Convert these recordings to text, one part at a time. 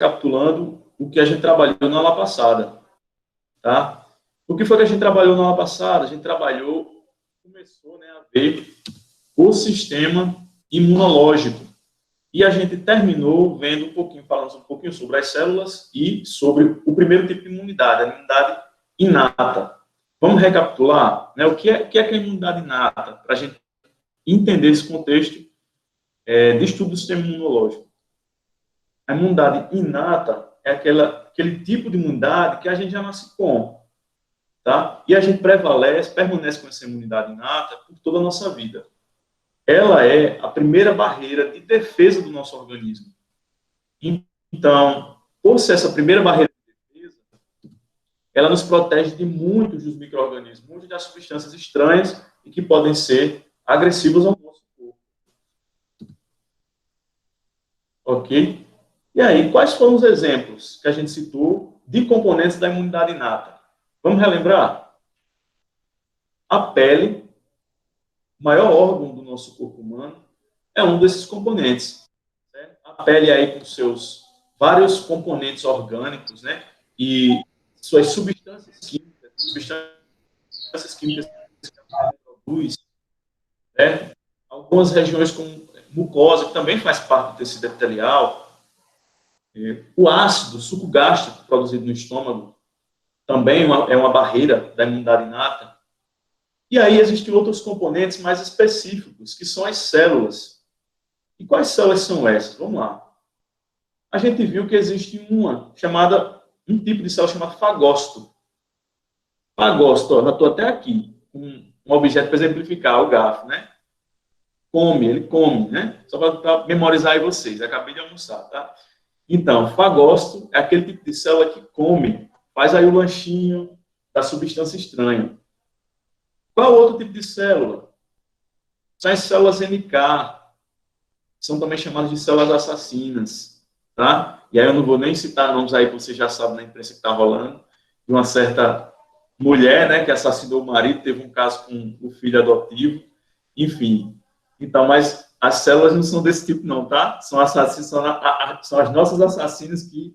recapitulando o que a gente trabalhou na aula passada, tá? O que foi que a gente trabalhou na aula passada? A gente começou, né, a ver o sistema imunológico. E a gente terminou vendo falando um pouquinho sobre as células e sobre o primeiro tipo de imunidade, a imunidade inata. Vamos recapitular, né, o que é a imunidade inata, para a gente entender esse contexto de estudo do sistema imunológico. A imunidade inata é aquele tipo de imunidade que a gente já nasce com, tá? E a gente permanece com essa imunidade inata por toda a nossa vida. Ela é a primeira barreira de defesa do nosso organismo. Então, por ser essa primeira barreira de defesa, ela nos protege de muitos dos micro-organismos, muitas das substâncias estranhas e que podem ser agressivas ao nosso corpo. Ok? E aí, quais foram os exemplos que a gente citou de componentes da imunidade inata? Vamos relembrar? A pele, o maior órgão do nosso corpo humano, é um desses componentes. Né? A pele aí com seus vários componentes orgânicos, né? E suas substâncias químicas que a pele produz, né? Algumas regiões como mucosa, que também faz parte do tecido epitelial. O ácido, o suco gástrico produzido no estômago, também é uma barreira da imunidade inata. E aí existem outros componentes mais específicos, que são as células. E quais células são essas? Vamos lá. A gente viu que existe um tipo de célula chamada fagócito. Fagócito, ó, já estou até aqui, um objeto para exemplificar, o garfo, né? Ele come, né? Só para memorizar aí vocês, acabei de almoçar, tá? Então, fagócito é aquele tipo de célula que come, faz aí o lanchinho da substância estranha. Qual outro tipo de célula? São as células NK, são também chamadas de células assassinas, tá? E aí eu não vou nem citar nomes aí, que você já sabe na imprensa que está rolando, de uma certa mulher, né, que assassinou o marido, teve um caso com o filho adotivo, enfim. Então, mas as células não são desse tipo não, tá? São assassinos, são as nossas assassinas que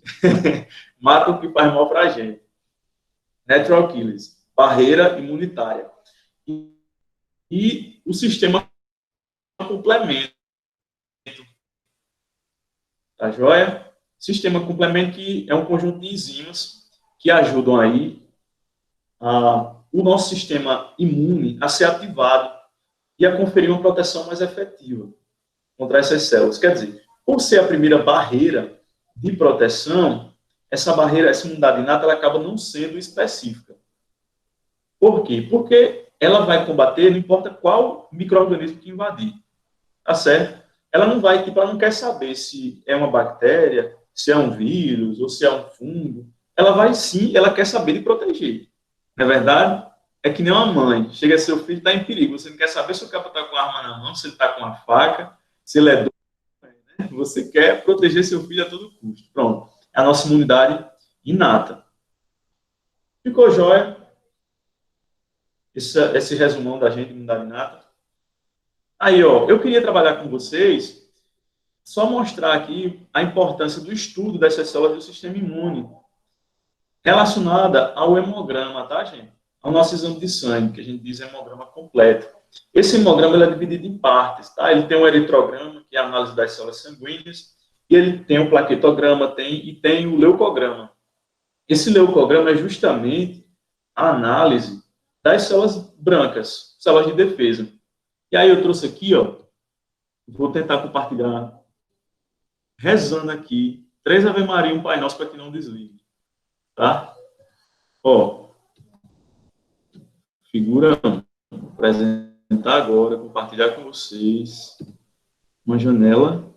matam o que faz mal para a gente. Natural killers, barreira imunitária. E o sistema complemento. Tá joia? Sistema complemento que é um conjunto de enzimas que ajudam aí o nosso sistema imune a ser ativado e a conferir uma proteção mais efetiva contra essas células. Quer dizer, por ser a primeira barreira de proteção, essa imunidade inata, ela acaba não sendo específica. Por quê? Porque ela vai combater, não importa qual micro-organismo que invadir. Tá certo? Ela não vai, ela não quer saber se é uma bactéria, se é um vírus ou se é um fungo. Ela vai sim, ela quer saber de proteger. Não é verdade? É que nem uma mãe. Chega seu filho, está em perigo. Você não quer saber se o cara está com a arma na mão, se ele está com uma faca, se ele é doido. Né? Você quer proteger seu filho a todo custo. Pronto. É a nossa imunidade inata. Ficou jóia? Esse resumão da gente, imunidade inata. Aí, ó, eu queria trabalhar com vocês, só mostrar aqui a importância do estudo dessas células do sistema imune, relacionada ao hemograma, tá, gente? Ao nosso exame de sangue, que a gente diz hemograma completo. Esse hemograma ele é dividido em partes, tá? Ele tem o eritrograma, que é a análise das células sanguíneas, e ele tem o plaquetograma, e tem o leucograma. Esse leucograma é justamente a análise das células brancas, células de defesa. E aí eu trouxe aqui, ó, vou tentar compartilhar, rezando aqui, 3 Ave Maria e um Pai Nosso para que não desligue, tá? Ó, figura 1, vou apresentar agora, compartilhar com vocês uma janela.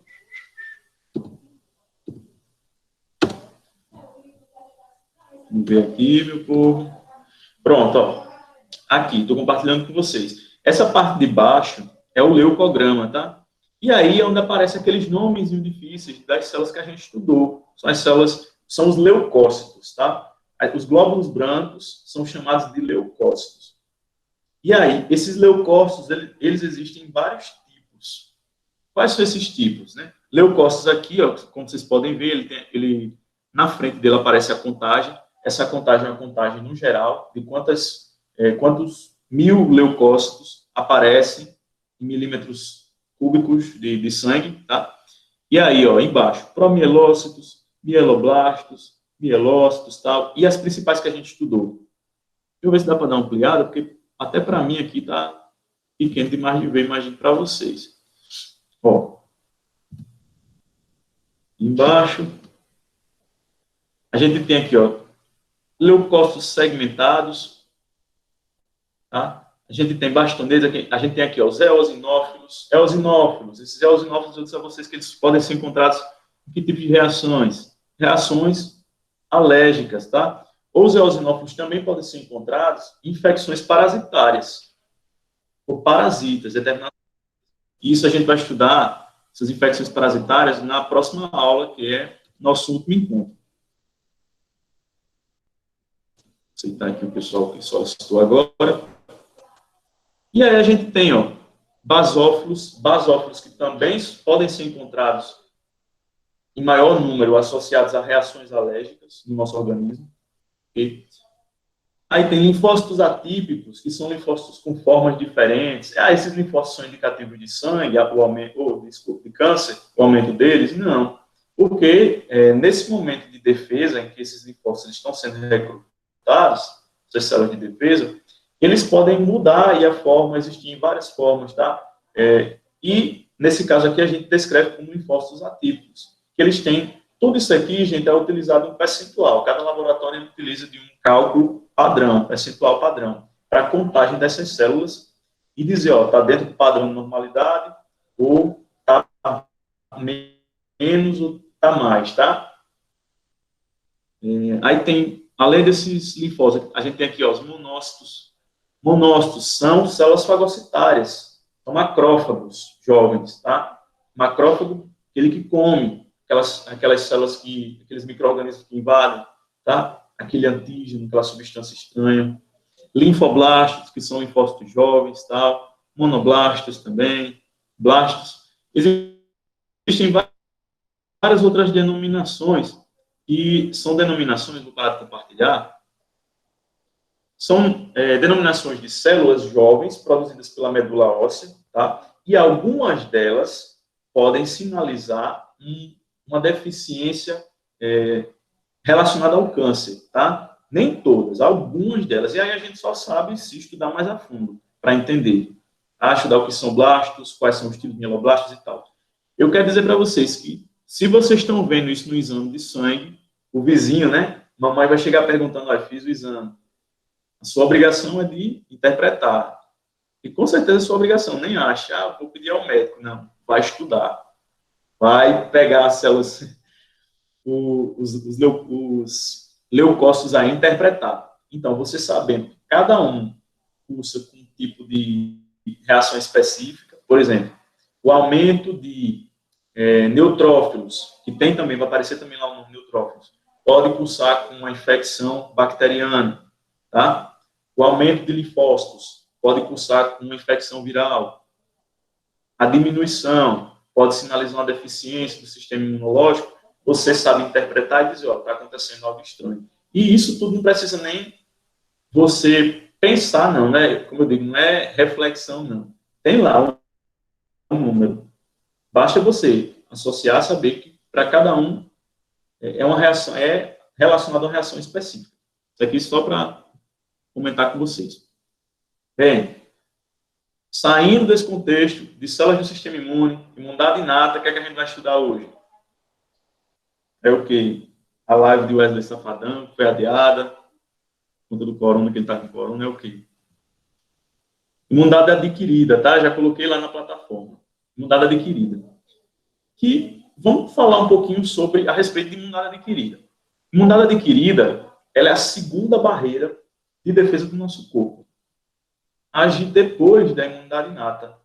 Vamos ver aqui, meu povo. Pronto, ó. Aqui, estou compartilhando com vocês. Essa parte de baixo é o leucograma, tá? E aí é onde aparecem aqueles nomes difíceis das células que a gente estudou. São as células, são os leucócitos, tá? Os glóbulos brancos são chamados de leucócitos. E aí, esses leucócitos, eles existem em vários tipos. Quais são esses tipos, né? Leucócitos aqui, ó, como vocês podem ver, na frente dele aparece a contagem. Essa contagem é uma contagem no geral de quantos mil leucócitos aparecem em milímetros cúbicos de sangue, tá? E aí, ó, embaixo, promielócitos, mieloblastos, mielócitos, tal, e as principais que a gente estudou. Deixa eu ver se dá para dar uma ampliada, porque até para mim aqui tá pequeno demais de ver, imagino para vocês. Ó, embaixo, a gente tem aqui, ó, leucócitos segmentados, tá? A gente tem bastonesa, a gente tem aqui, ó, os eosinófilos. Esses eosinófilos, eu disse a vocês que eles podem ser encontrados em que tipo de reações? Reações alérgicas, tá? Os eosinófilos também podem ser encontrados em infecções parasitárias, ou parasitas, determinadas. Isso a gente vai estudar, essas infecções parasitárias, na próxima aula, que é nosso último encontro. Vou aceitar aqui o pessoal que solicitou agora. E aí a gente tem, ó, basófilos que também podem ser encontrados em maior número associados a reações alérgicas no nosso organismo. Okay? Aí tem linfócitos atípicos, que são linfócitos com formas diferentes. Esses linfócitos são indicativos de sangue, de câncer, o aumento deles? Não. Porque nesse momento de defesa, em que esses linfócitos estão sendo recrutados, essas células de defesa, eles podem mudar e a forma, existir em várias formas, tá? E, nesse caso aqui, a gente descreve como linfócitos atípicos. Que eles têm, tudo isso aqui, gente, é utilizado um percentual. Cada laboratório utiliza de um cálculo padrão, percentual padrão, para a contagem dessas células e dizer, ó, está dentro do padrão de normalidade ou está menos ou está mais, tá? Aí tem, além desses linfócitos, a gente tem aqui, ó, os monócitos. Monócitos são células fagocitárias, são macrófagos jovens, tá? Macrófago, aquele que come, aquelas células aqueles micro-organismos que invadem, tá? Aquele antígeno, aquela substância estranha. Linfoblastos, que são linfócitos jovens, tal. Monoblastos também, blastos. Existem várias outras denominações, e são denominações, vou parar de compartilhar, são denominações de células jovens produzidas pela medula óssea, tá? E algumas delas podem sinalizar uma deficiência relacionada ao câncer, tá? Nem todas, algumas delas. E aí a gente só sabe se estudar mais a fundo, para entender. Tá? Estudar o que são blastos, quais são os tipos de mieloblastos e tal. Eu quero dizer para vocês que, se vocês estão vendo isso no exame de sangue, o vizinho, né? Mamãe vai chegar perguntando, fiz o exame. A sua obrigação é de interpretar. E com certeza a sua obrigação, nem acha, vou pedir ao médico. Não, vai estudar. Vai pegar as células, os leucócitos aí, interpretar. Então, você sabendo que cada um cursa com um tipo de reação específica, por exemplo, o aumento de neutrófilos, que tem também, vai aparecer também lá o nome neutrófilos, pode cursar com uma infecção bacteriana, tá? O aumento de linfócitos pode cursar com uma infecção viral. A diminuição pode sinalizar uma deficiência do sistema imunológico. Você sabe interpretar e dizer, está acontecendo algo estranho. E isso tudo não precisa nem você pensar, não, né? Como eu digo, não é reflexão, não. Tem lá um número. Basta você associar, saber que para cada um é uma reação, é relacionado a uma reação específica. Isso aqui só para comentar com vocês. Bem, saindo desse contexto de células do sistema imune, imunidade inata, o que é que a gente vai estudar hoje? É o quê? A live de Wesley Safadão, que foi adiada, por conta do corona, que ele está com corona, é o quê? Imunidade adquirida, tá? Já coloquei lá na plataforma. Imunidade adquirida. Que vamos falar um pouquinho a respeito de imunidade adquirida. Imunidade adquirida, ela é a segunda barreira de defesa do nosso corpo. Agir depois da imunidade inata.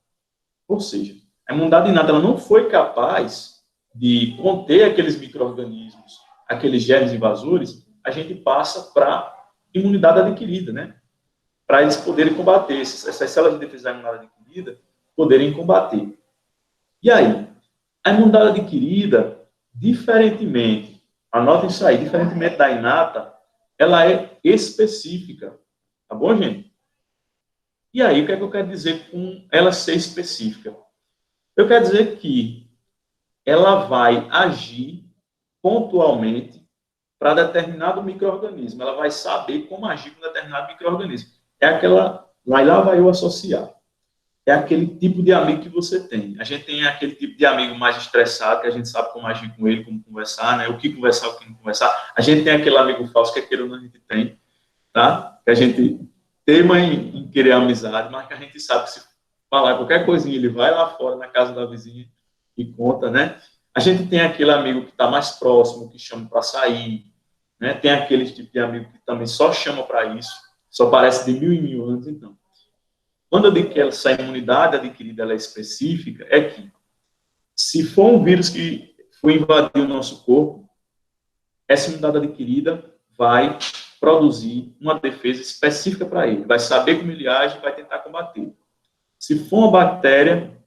Ou seja, a imunidade inata ela não foi capaz de conter aqueles micro-organismos, aqueles germes invasores, a gente passa para imunidade adquirida, né? Para eles poderem combater, essas células de defesa da imunidade adquirida poderem combater. E aí? A imunidade adquirida, diferentemente, anotem isso aí, diferentemente da inata, ela é específica. Tá bom, gente? E aí, o que é que eu quero dizer com ela ser específica? Eu quero dizer que ela vai agir pontualmente para determinado micro-organismo. Ela vai saber como agir com determinado micro-organismo. É aquela, lá vai eu associar. É aquele tipo de amigo que você tem. A gente tem aquele tipo de amigo mais estressado, que a gente sabe como agir com ele, como conversar, né? O que conversar, o que não conversar. A gente tem aquele amigo falso que aquele não a gente tem, tá? Que a gente tema em querer amizade, mas que a gente sabe que se falar qualquer coisinha, ele vai lá fora na casa da vizinha e conta, né? A gente tem aquele amigo que está mais próximo, que chama para sair, né? Tem aquele tipo de amigo que também só chama para isso, só parece de mil em mil anos, então. Quando eu digo que essa imunidade adquirida ela é específica, é que se for um vírus que foi invadir o nosso corpo, essa imunidade adquirida vai produzir uma defesa específica para ele, vai saber como ele age e vai tentar combater. Se for uma bactéria,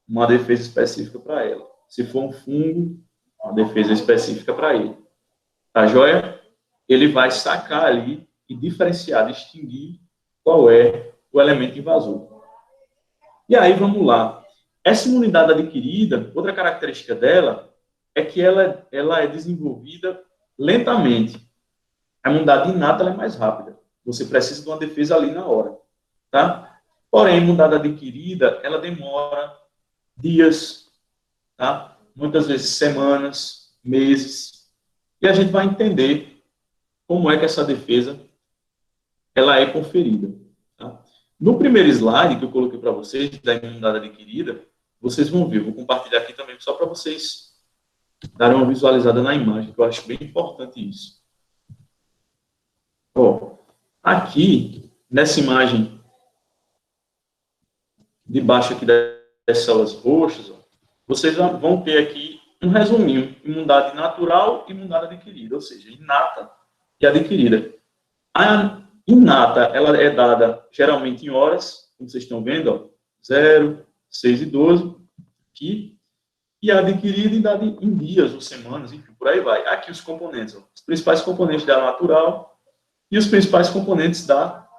uma defesa específica para ela. Se for um fungo, uma defesa específica para ele. Tá joia? Ele vai sacar ali e diferenciar, distinguir qual é o elemento invasor. E aí, vamos lá. Essa imunidade adquirida, outra característica dela é que ela é desenvolvida lentamente. A imunidade inata ela é mais rápida. Você precisa de uma defesa ali na hora, tá? Porém, a imunidade adquirida, ela demora dias, tá? Muitas vezes semanas, meses. E a gente vai entender como é que essa defesa ela é conferida. Tá? No primeiro slide que eu coloquei para vocês, da imunidade adquirida, vocês vão ver, vou compartilhar aqui também só para vocês darem uma visualizada na imagem, que eu acho bem importante isso. Ó, aqui, nessa imagem de baixo aqui das células roxas, ó, vocês vão ter aqui um resuminho, imunidade natural e imunidade adquirida, ou seja, inata e adquirida. A inata, ela é dada geralmente em horas, como vocês estão vendo, ó, 0, 6 e 12, aqui, e a adquirida em dada em dias ou semanas, enfim, por aí vai. Aqui os componentes, ó, os principais componentes da natural e os principais componentes da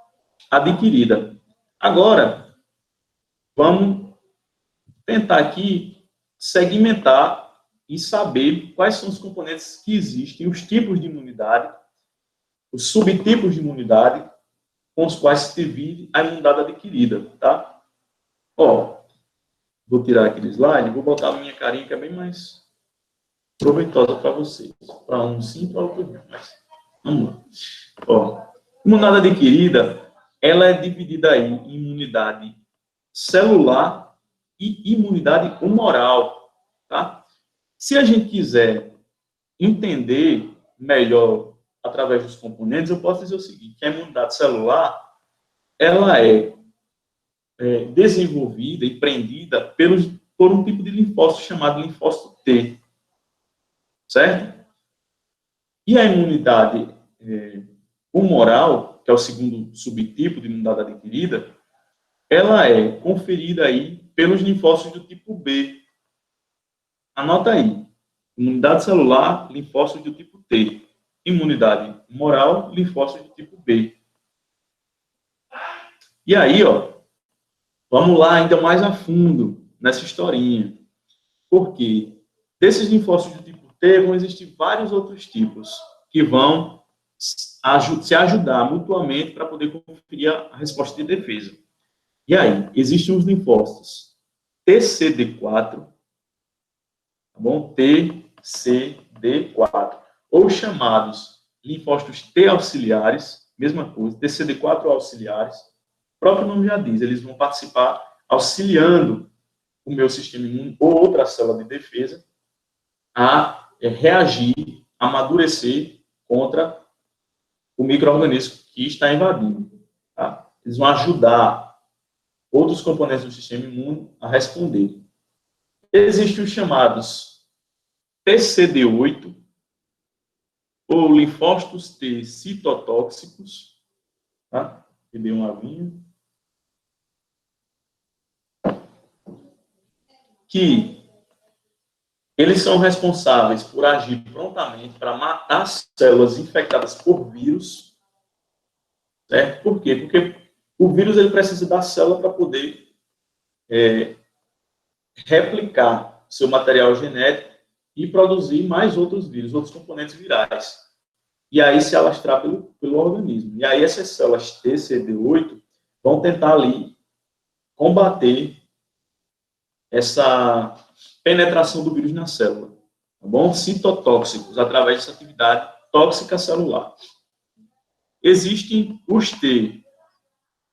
adquirida. Agora, vamos tentar aqui segmentar e saber quais são os componentes que existem, os tipos de imunidade, os subtipos de imunidade com os quais se divide a imunidade adquirida, tá? Ó, vou tirar aqui do slide, vou botar a minha carinha que é bem mais proveitosa para vocês. Para um sim, para outro não, mas vamos lá. Ó, imunidade adquirida, ela é dividida aí em imunidade celular e imunidade humoral, tá? Se a gente quiser entender melhor através dos componentes, eu posso dizer o seguinte, que a imunidade celular, ela é desenvolvida e prendida por um tipo de linfócito chamado linfócito T, certo? E a imunidade humoral, que é o segundo subtipo de imunidade adquirida, ela é conferida aí pelos linfócitos do tipo B. Anota aí. Imunidade celular, linfócitos do tipo T. Imunidade humoral, linfócitos do tipo B. E aí, ó, vamos lá ainda mais a fundo nessa historinha. Porque desses linfócitos do tipo T vão existir vários outros tipos que vão se ajudar mutuamente para poder conferir a resposta de defesa. E aí, existem os linfócitos TCD4, tá bom? TCD4, ou chamados linfócitos T auxiliares, mesma coisa, TCD4 auxiliares, o próprio nome já diz, eles vão participar auxiliando o meu sistema imune ou outra célula de defesa a reagir, amadurecer contra o micro-organismo que está invadindo. Tá? Eles vão ajudar outros componentes do sistema imune a responder. Existem os chamados TCD8, ou linfócitos T citotóxicos, tá? Beber uma aguinha. Que Eles são responsáveis por agir prontamente para matar células infectadas por vírus, certo? Por quê? Porque o vírus ele precisa da célula para poder replicar seu material genético e produzir mais outros vírus, outros componentes virais. E aí se alastrar pelo organismo. E aí essas células T, CD8 vão tentar ali combater essa penetração do vírus na célula, tá bom? Citotóxicos, através dessa atividade tóxica celular. Existem os T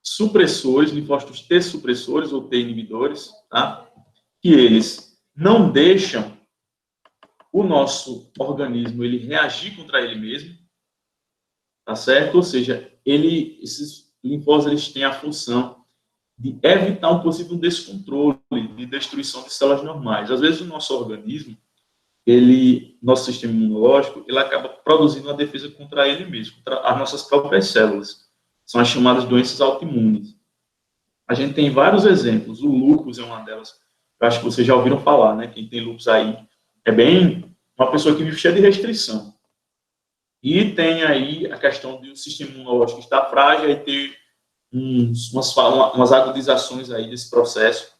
supressores, linfócitos T supressores ou T inibidores, tá? Que eles não deixam o nosso organismo ele reagir contra ele mesmo, tá certo? Ou seja, esses linfócitos eles têm a função de evitar um possível descontrole de destruição de células normais. Às vezes o nosso organismo, nosso sistema imunológico, ele acaba produzindo uma defesa contra ele mesmo, contra as nossas próprias células. São as chamadas doenças autoimunes. A gente tem vários exemplos. O lúpus é uma delas. Eu acho que vocês já ouviram falar, né? Quem tem lúpus aí é bem uma pessoa que vive cheia de restrição. E tem aí a questão do sistema imunológico estar frágil e ter umas agudizações aí desse processo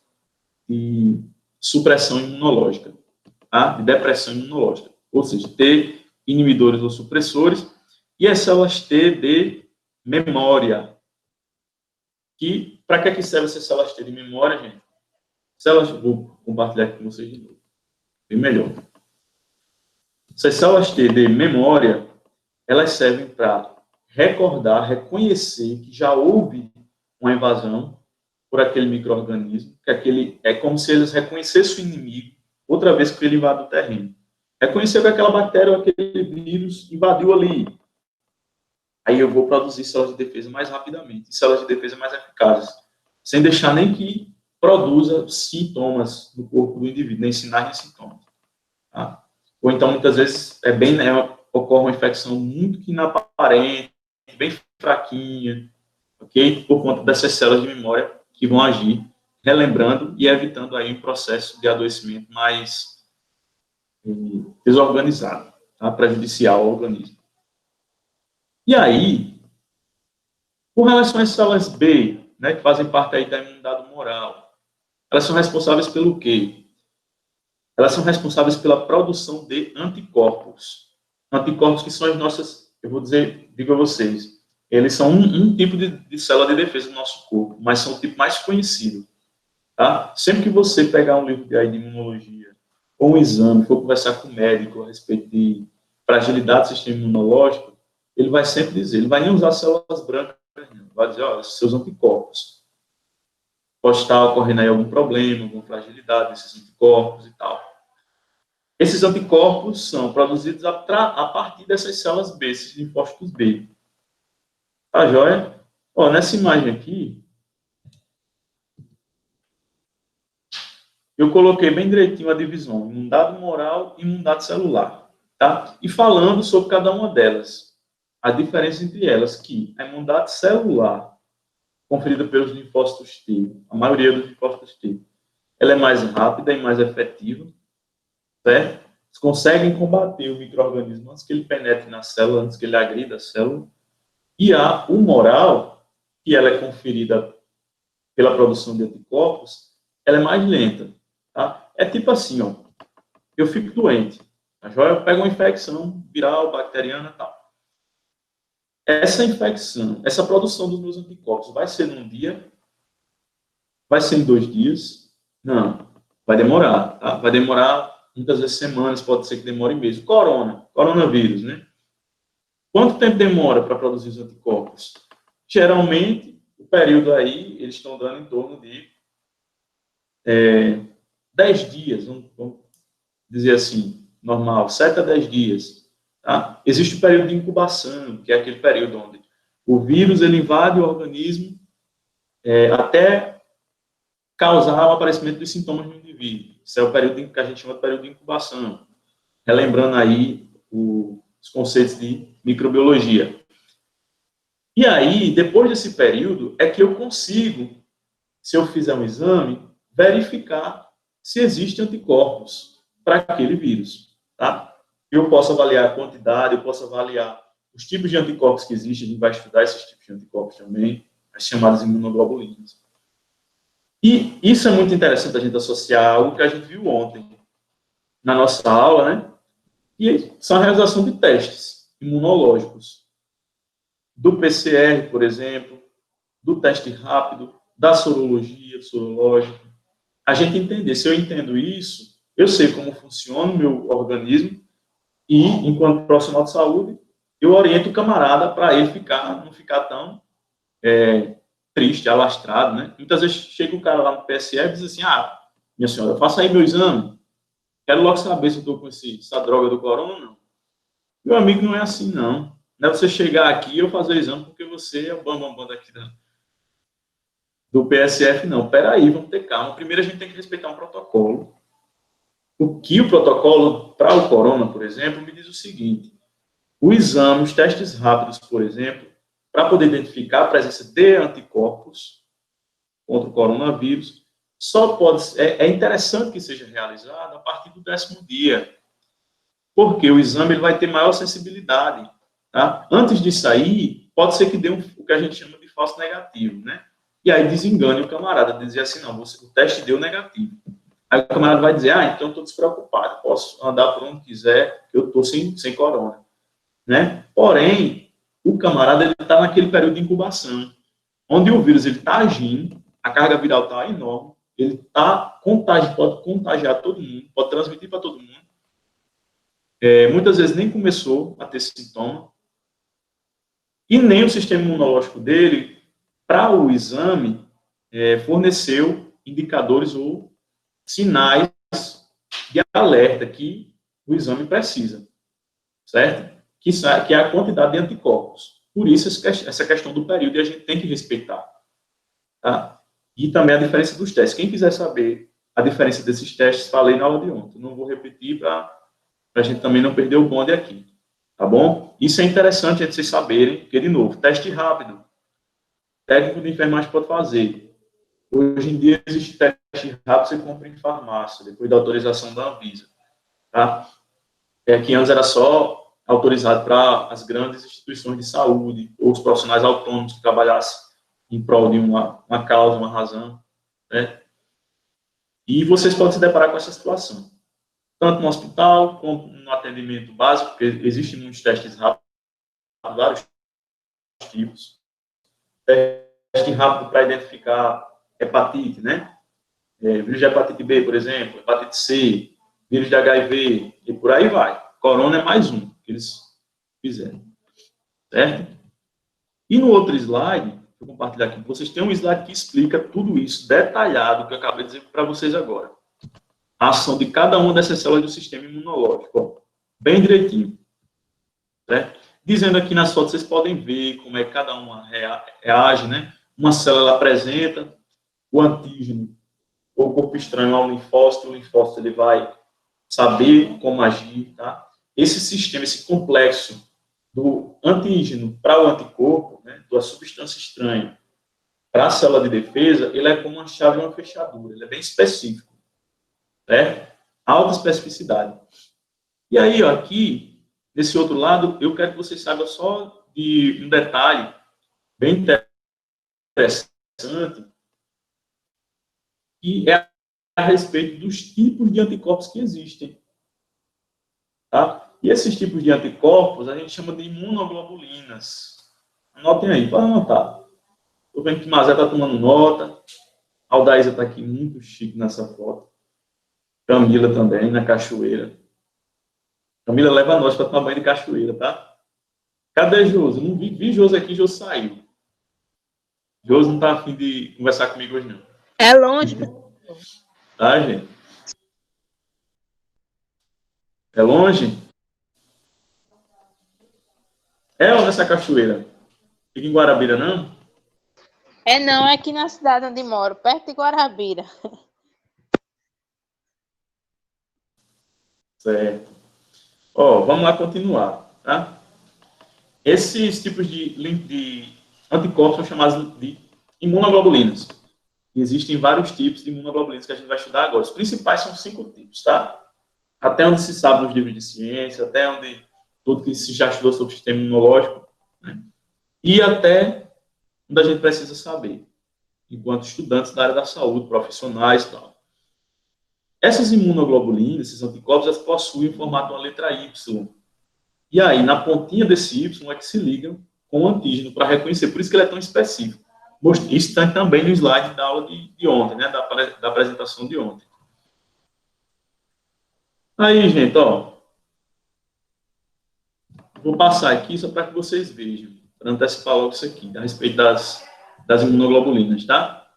de supressão imunológica, tá? De depressão imunológica. Ou seja, ter inibidores ou supressores e as células T de memória. Para que serve essas células T de memória, gente? Vou compartilhar aqui com vocês de novo. Bem melhor. Essas células T de memória, elas servem para recordar, reconhecer que já houve uma invasão por aquele micro-organismo, que é como se eles reconhecessem o inimigo outra vez que ele invade o terreno. Reconhecer que aquela bactéria ou aquele vírus invadiu ali. Aí eu vou produzir células de defesa mais rapidamente, células de defesa mais eficazes, sem deixar nem que produza sintomas no corpo do indivíduo, nem sinais nem sintomas. Tá? Ou então, muitas vezes, ocorre uma infecção muito inaparente, bem fraquinha, ok? Por conta dessas células de memória que vão agir, relembrando e evitando aí um processo de adoecimento mais desorganizado, tá? Prejudicial ao organismo. E aí, com relação às células B, né, que fazem parte aí da imunidade humoral, elas são responsáveis pelo quê? Elas são responsáveis pela produção de anticorpos. Anticorpos que são as nossas, digo a vocês, eles são um tipo de célula de defesa do nosso corpo, mas são o tipo mais conhecido. Tá? Sempre que você pegar um livro de imunologia ou um exame, for conversar com o médico a respeito de fragilidade do sistema imunológico, ele vai sempre dizer, ele vai nem usar células brancas, vai dizer, olha, seus anticorpos. Pode estar ocorrendo aí algum problema, alguma fragilidade desses anticorpos e tal. Esses anticorpos são produzidos a partir dessas células B, esses linfócitos B. Tá, joia? Ó, nessa imagem aqui, eu coloquei bem direitinho a divisão, imunidade humoral e imunidade celular, tá? E falando sobre cada uma delas, a diferença entre elas, que a imunidade celular, conferida pelos linfócitos T, a maioria dos linfócitos T, ela é mais rápida e mais efetiva, certo? Eles conseguem combater o micro-organismo antes que ele penetre na célula, antes que ele agrida a célula. E a humoral, que ela é conferida pela produção de anticorpos, ela é mais lenta, tá? É tipo assim, ó, eu fico doente, a joia pega uma infecção viral, bacteriana e tal. Essa infecção, essa produção dos meus anticorpos vai ser num dia? Vai ser em 2 dias? Não, vai demorar, tá? Vai demorar muitas vezes semanas, pode ser que demore meses. Coronavírus, né? Quanto tempo demora para produzir os anticorpos? Geralmente, o período aí, eles estão dando em torno de 10 dias, vamos dizer assim, normal, 7 a 10 dias. Tá? Existe o período de incubação, que é aquele período onde o vírus ele invade o organismo até causar o aparecimento dos sintomas no indivíduo. Esse é o período que a gente chama de período de incubação. Relembrando aí os conceitos de microbiologia. E aí, depois desse período, é que eu consigo, se eu fizer um exame, verificar se existem anticorpos. para aquele vírus, tá? Eu posso avaliar a quantidade, eu posso avaliar os tipos de anticorpos que existem, a gente vai estudar esses tipos de anticorpos também, as chamadas imunoglobulinas. E isso é muito interessante a gente associar algo que a gente viu ontem na nossa aula, né? E são a realização de testes imunológicos, do PCR, por exemplo, do teste rápido, da sorologia, sorológica. A gente entender, se eu entendo isso, eu sei como funciona o meu organismo e, enquanto profissional de saúde, eu oriento o camarada para ele não ficar tão triste, alastrado, né? Muitas vezes chega o cara lá no PSF e diz assim, minha senhora, faça aí meu exame, quero logo saber se eu estou com essa droga do corona ou não. Meu amigo, não é assim, não. Não é você chegar aqui e eu fazer o exame porque você é o bambambam daqui do PSF, não. Peraí, vamos ter calma. Primeiro a gente tem que respeitar um protocolo. O protocolo para o corona, por exemplo, me diz o seguinte, o exame, os testes rápidos, por exemplo, para poder identificar a presença de anticorpos contra o coronavírus, é interessante que seja realizado a partir do 10º dia, porque o exame ele vai ter maior sensibilidade. Tá? Antes de sair, pode ser que dê o que a gente chama de falso negativo, né? E aí desengane o camarada, dizer assim, não, o teste deu negativo. Aí o camarada vai dizer, então eu estou despreocupado, posso andar por onde quiser, que eu estou sem corona. Né? Porém, o camarada está naquele período de incubação, onde o vírus está agindo, a carga viral está enorme, ele pode contagiar todo mundo, pode transmitir para todo mundo. Muitas vezes nem começou a ter sintoma, e nem o sistema imunológico dele, para o exame, forneceu indicadores ou sinais de alerta que o exame precisa, certo? Que é a quantidade de anticorpos. Por isso, essa questão do período, e a gente tem que respeitar. Tá? E também a diferença dos testes. Quem quiser saber a diferença desses testes, falei na aula de ontem. Não vou repetir para a gente também não perder o bonde aqui. Tá bom? Isso é interessante vocês saberem, porque, de novo, teste rápido. Técnico de enfermagem pode fazer. Hoje em dia, existe teste rápido, você compra em farmácia, depois da autorização da Anvisa. Tá? Que antes era só autorizado para as grandes instituições de saúde, ou os profissionais autônomos que trabalhassem em prol de uma causa, uma razão. Né? E vocês podem se deparar com essa situação. Tanto no hospital, como no atendimento básico, porque existem muitos testes rápidos, vários tipos. Teste rápido para identificar hepatite, né? Vírus de hepatite B, por exemplo, hepatite C, vírus de HIV, e por aí vai. Corona é mais um que eles fizeram. Certo? E no outro slide, vou compartilhar aqui, vocês têm um slide que explica tudo isso, detalhado, que eu acabei de dizer para vocês agora. A ação de cada uma dessas células do sistema imunológico, ó, bem direitinho. Certo? Dizendo aqui nas fotos, vocês podem ver como é que cada uma reage, né? Uma célula apresenta o antígeno, ou o corpo estranho ao linfócito, o linfócito ele vai saber como agir, tá? Esse sistema, esse complexo do antígeno para o anticorpo, né, da substância estranha para a célula de defesa, ele é como uma chave e uma fechadura, ele é bem específico, né? Alta especificidade. E aí, ó, aqui, desse outro lado, eu quero que vocês saibam só de um detalhe bem interessante, que é a respeito dos tipos de anticorpos que existem. Tá? E esses tipos de anticorpos a gente chama de imunoglobulinas. Anotem aí, pode anotar. Estou vendo que Mazé está tomando nota. A Aldaísa está aqui muito chique nessa foto. Camila também, na cachoeira. Camila leva nós para tomar banho de cachoeira, tá? Cadê Josi? Não vi Josi aqui, Josi saiu. Josi não está afim de conversar comigo hoje, não. É longe. Tá, gente? É longe? É onde essa cachoeira? Fica em Guarabira, não? Não, é aqui na cidade onde moro, perto de Guarabira. Certo. Ó, vamos lá continuar, tá? Esses tipos de anticorpos são chamados de imunoglobulinas. Existem vários tipos de imunoglobulinas que a gente vai estudar agora. Os principais são 5 tipos, tá? até onde se sabe nos livros de ciência, até onde tudo que se já estudou sobre o sistema imunológico, né? E até onde a gente precisa saber, enquanto estudantes da área da saúde, profissionais e tal. Essas imunoglobulinas, esses anticorpos, elas possuem o formato de uma letra Y. E aí, na pontinha desse Y é que se ligam com o antígeno para reconhecer. Por isso que ele é tão específico. Isso está também no slide da aula de ontem, né? Da apresentação de ontem. Aí, gente, ó. Vou passar aqui só para que vocês vejam, para antecipar logo isso aqui, a respeito das imunoglobulinas, tá?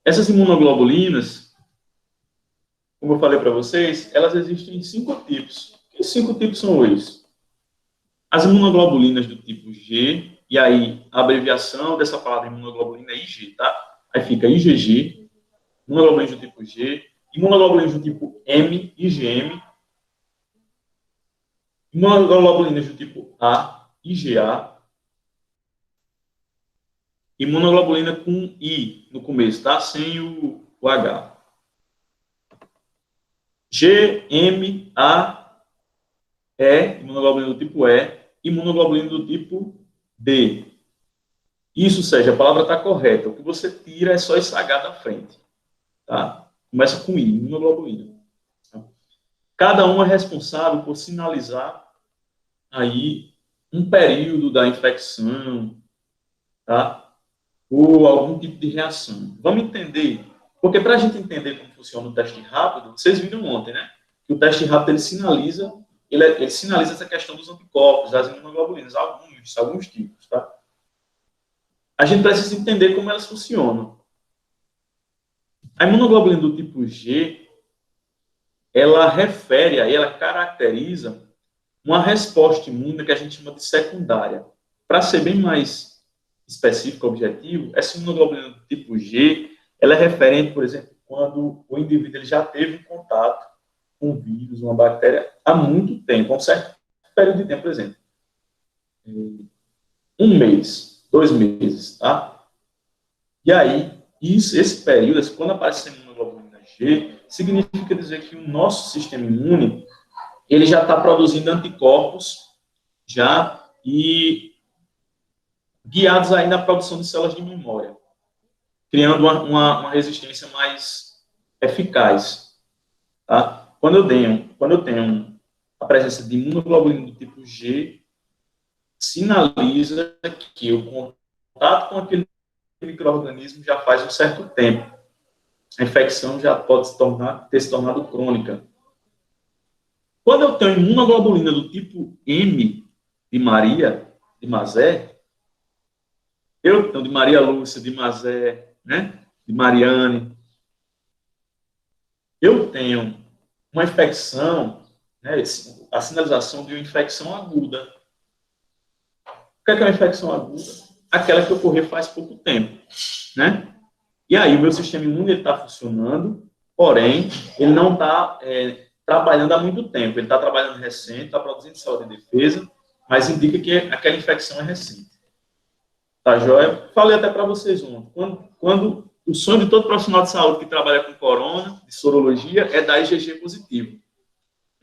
Essas imunoglobulinas, como eu falei para vocês, elas existem em 5 tipos. Que 5 tipos são eles? As imunoglobulinas do tipo G, e aí a abreviação dessa palavra imunoglobulina é IG, tá? Aí fica IgG, imunoglobulinas do tipo G, imunoglobulinas do tipo M, IgM, imunoglobulinas do tipo A, IgA, imunoglobulina com I no começo, tá? Sem o H. G, M, A, E, imunoglobulina do tipo E, imunoglobulina do tipo D. Isso, Sérgio, a palavra está correta. O que você tira é só esse H da frente. Tá? Começa com I, imunoglobulina. Cada um é responsável por sinalizar aí um período da infecção, tá? Ou algum tipo de reação. Vamos entender, porque para a gente entender como funciona o teste rápido, vocês viram ontem, né? Que o teste rápido ele sinaliza essa questão dos anticorpos, das imunoglobulinas, alguns tipos, tá? A gente precisa entender como elas funcionam. A imunoglobulina do tipo G, ela refere aí, ela caracteriza uma resposta imune que a gente chama de secundária. Para ser bem mais específico, objetivo, essa imunoglobulina do tipo G, ela é referente, por exemplo, quando o indivíduo ele já teve contato com um vírus, uma bactéria, há muito tempo, um certo período de tempo, por exemplo. 1 mês, 2 meses, tá? E aí, esse período, quando aparece a imunoglobulina G, significa dizer que o nosso sistema imune, ele já está produzindo anticorpos, já, e guiados aí na produção de células de memória, criando uma resistência mais eficaz, tá? Quando eu tenho a presença de imunoglobulina do tipo G, sinaliza que o contato com aquele micro-organismo já faz um certo tempo. A infecção já pode ter se tornado crônica. Quando eu tenho imunoglobulina do tipo M, de Maria, de Mazé, eu tenho de Maria Lúcia, de Mazé, né? De Mariane, eu tenho uma infecção, né? A sinalização de uma infecção aguda. O que é uma infecção aguda? Aquela que ocorreu faz pouco tempo, né? E aí o meu sistema imune está funcionando, porém, ele não está trabalhando há muito tempo. Ele está trabalhando recente, está produzindo célula de defesa, mas indica que aquela infecção é recente. Tá, joia? Falei até para vocês ontem. Quando o sonho de todo profissional de saúde que trabalha com corona, de sorologia, é dar IgG positivo,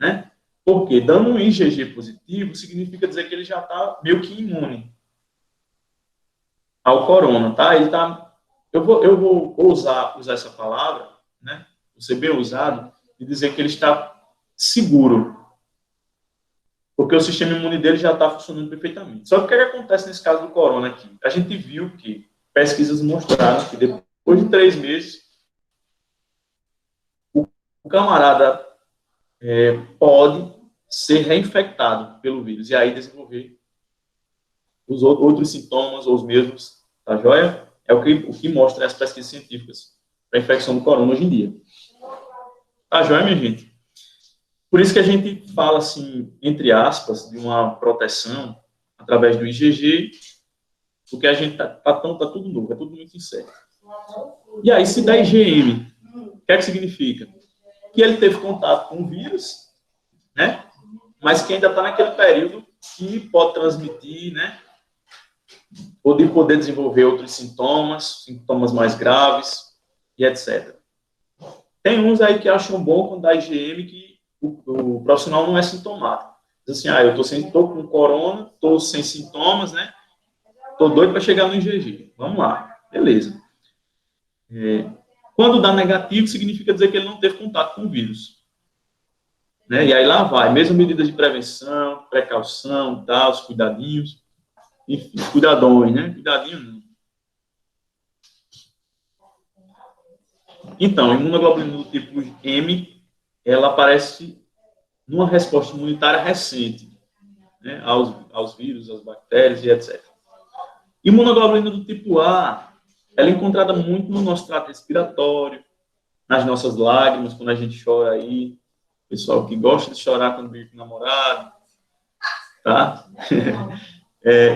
né? Porque dando um IgG positivo, significa dizer que ele já está meio que imune ao corona, tá? Ele tá... Eu vou usar essa palavra, né? Vou ser bem usado, e dizer que ele está seguro, porque o sistema imune dele já está funcionando perfeitamente. Só que o que acontece nesse caso do corona aqui? A gente viu que pesquisas mostraram que depois de 3 meses, o camarada pode ser reinfectado pelo vírus e aí desenvolver os outros sintomas ou os mesmos, tá joia? É o que mostra as pesquisas científicas para a infecção do corona hoje em dia. Tá joia, minha gente? Por isso que a gente fala, assim, entre aspas, de uma proteção através do IgG, porque a gente tá tudo novo, é tudo muito incerto. E aí, se dá IgM, o que é que significa? Que ele teve contato com o vírus, né? Mas que ainda está naquele período que pode transmitir, né? Ou de poder desenvolver outros sintomas mais graves e etc. Tem uns aí que acham bom quando dá IgM que o profissional não é sintomático. Diz assim, eu tô com corona, tô sem sintomas, né? Tô doido para chegar no IgG. Vamos lá. Beleza. Quando dá negativo, significa dizer que ele não teve contato com o vírus. Né? E aí lá vai, mesmo medidas de prevenção, precaução, tal, os cuidadinhos, enfim, os cuidadões, né? Cuidadinho não. Então, a imunoglobulina do tipo M, ela aparece numa resposta imunitária recente, né? aos vírus, às bactérias e etc. Imunoglobulina do tipo A, ela é encontrada muito no nosso trato respiratório, nas nossas lágrimas, quando a gente chora aí, pessoal que gosta de chorar quando vive com o namorado, tá?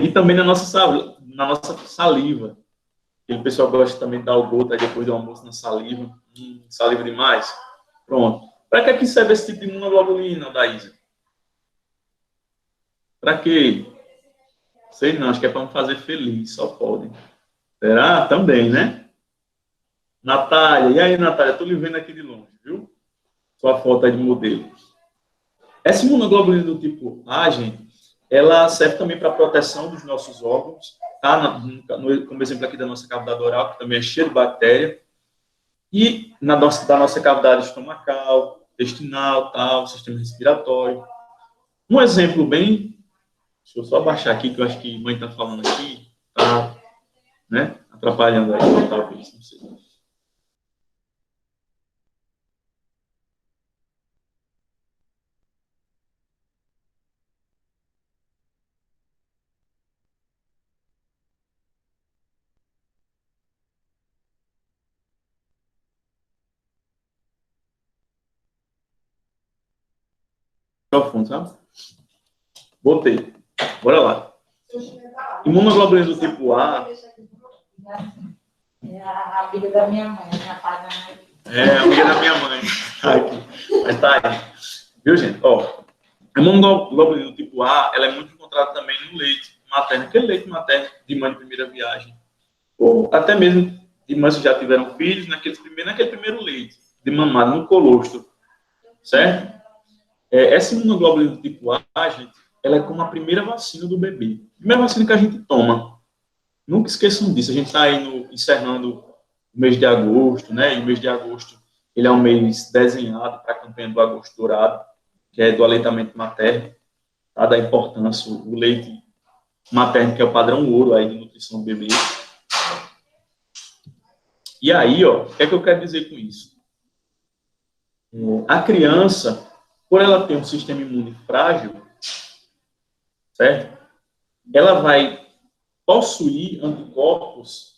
E também na nossa saliva. Aquele pessoal gosta também de dar o gota depois do almoço na saliva. Saliva demais. Pronto. Para que serve esse tipo de imunoglobulina, Daísa? Para quê? Sei não, acho que é para me fazer feliz, só pode. Será? Também, né? Natália, e aí, Natália? Estou lhe vendo aqui de longe, viu? Sua foto aí de modelo. Essa imunoglobulina do tipo A, gente, ela serve também para a proteção dos nossos órgãos, tá? Como exemplo aqui da nossa cavidade oral, que também é cheia de bactéria, e da nossa cavidade estomacal, intestinal, tal, sistema respiratório. Um exemplo bem... Deixa eu só abaixar aqui, que eu acho que a mãe está falando aqui, tá, né? Atrapalhando aí, talvez, não sei. Microfone, sabe? Botei. Bora lá. Imunoglobulina do tipo A. É a amiga da minha mãe, minha padrinha. É, a amiga da minha mãe. Tá aqui. Mas tá aí. Viu, gente? Ó, a imunoglobulina do tipo A, ela é muito encontrada também no leite materno. Aquele leite materno de mãe de primeira viagem. Ou até mesmo de mães que já tiveram filhos, naquele primeiro leite de mamada, no colostro. Certo? Essa imunoglobulina do tipo A, gente, ela é como a primeira vacina do bebê. Primeira vacina que a gente toma. Nunca esqueçam disso. A gente está aí encerrando o mês de agosto, né? E o mês de agosto, ele é um mês desenhado para a campanha do Agosto Dourado, que é do aleitamento materno, tá? Da importância, o leite materno, que é o padrão ouro aí de nutrição do bebê. E aí, ó, o que é que eu quero dizer com isso? A criança, por ela ter um sistema imune frágil, certo? Ela vai possuir anticorpos,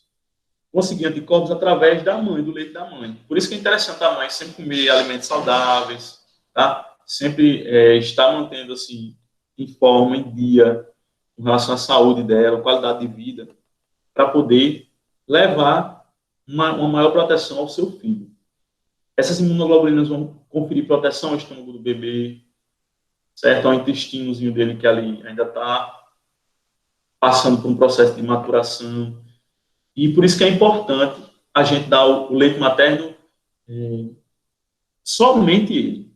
conseguir anticorpos através da mãe, do leite da mãe. Por isso que é interessante a mãe sempre comer alimentos saudáveis, tá? Sempre estar mantendo, assim, em forma, em dia, com relação à saúde dela, qualidade de vida, para poder levar uma maior proteção ao seu filho. Essas imunoglobulinas vão conferir proteção ao estômago do bebê, certo? Ao intestinozinho dele, que ali ainda está passando por um processo de maturação. E por isso que é importante a gente dar o leite materno somente ele,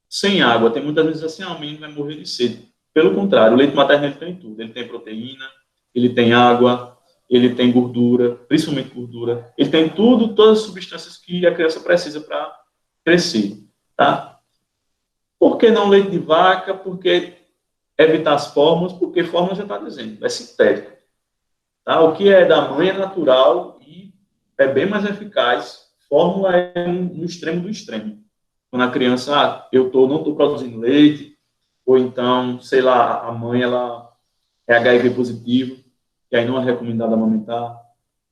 sem água. Tem muitas vezes assim, o menino vai morrer de sede. Pelo contrário, o leite materno ele tem tudo. Ele tem proteína, ele tem água, ele tem gordura, principalmente gordura. Ele tem tudo, todas as substâncias que a criança precisa para crescer, tá? Por que não leite de vaca? Porque evitar as fórmulas, porque fórmula já está dizendo, é sintético. Tá? O que é da mãe é natural e é bem mais eficaz. Fórmula é no extremo do extremo. Quando a criança, não estou produzindo leite, ou então, sei lá, a mãe ela é HIV positivo, e aí não é recomendado amamentar,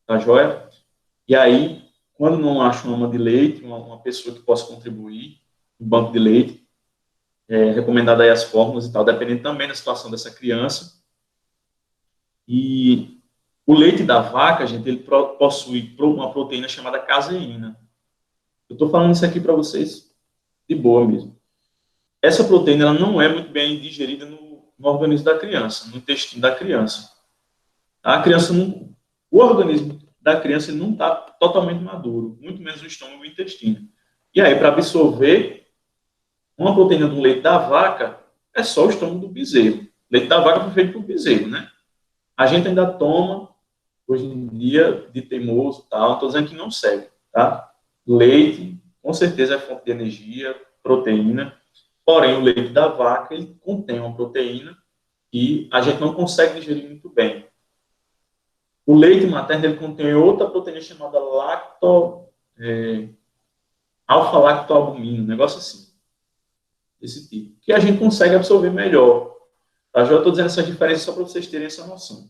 tá joia? E aí, quando não acha uma mãe de leite, uma pessoa que possa contribuir, um banco de leite, é recomendado aí as fórmulas e tal, dependendo também da situação dessa criança. E o leite da vaca, gente, ele possui uma proteína chamada caseína. Eu estou falando isso aqui para vocês de boa mesmo. Essa proteína ela não é muito bem digerida no organismo da criança, no intestino da criança. A criança não, o organismo da criança ele não está totalmente maduro, muito menos o estômago e o intestino. E aí, para absorver uma proteína do leite da vaca, é só o estômago do bezerro. Leite da vaca foi feito por bezerro, né? A gente ainda toma, hoje em dia, de teimoso, tal, estou dizendo que não serve, tá? Leite, com certeza, é fonte de energia, proteína, porém, o leite da vaca, ele contém uma proteína e a gente não consegue digerir muito bem. O leite materno, ele contém outra proteína chamada alfa-lactoalbumina, um negócio assim, desse tipo, que a gente consegue absorver melhor. Tá? Já estou dizendo essas diferenças só para vocês terem essa noção.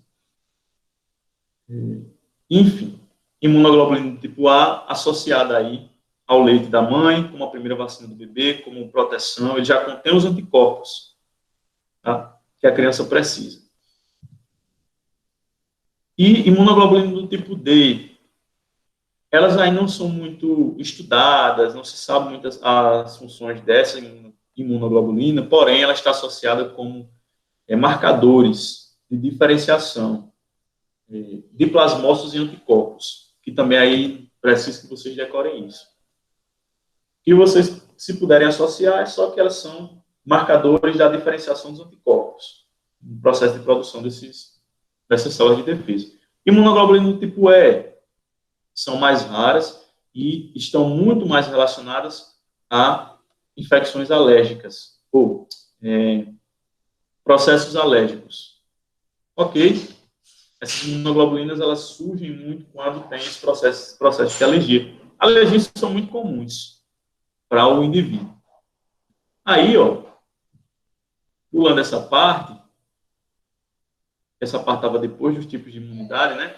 Enfim, imunoglobulina do tipo A associada aí ao leite da mãe, como a primeira vacina do bebê, como proteção, ele já contém os anticorpos, tá? Que a criança precisa. E imunoglobulina do tipo D, elas aí não são muito estudadas, não se sabe muitas as funções dessa imunoglobulina, porém ela está associada como marcadores de diferenciação de plasmócitos e anticorpos, que também aí preciso que vocês decorem isso. E vocês, se puderem associar, é só que elas são marcadores da diferenciação dos anticorpos, no processo de produção dessas células de defesa. Imunoglobulina do tipo E são mais raras e estão muito mais relacionadas a infecções alérgicas ou processos alérgicos. Ok? Essas imunoglobulinas, elas surgem muito quando tem esse processo de alergia. Alergias são muito comuns para o indivíduo. Aí, ó, pulando essa parte estava depois dos tipos de imunidade, né?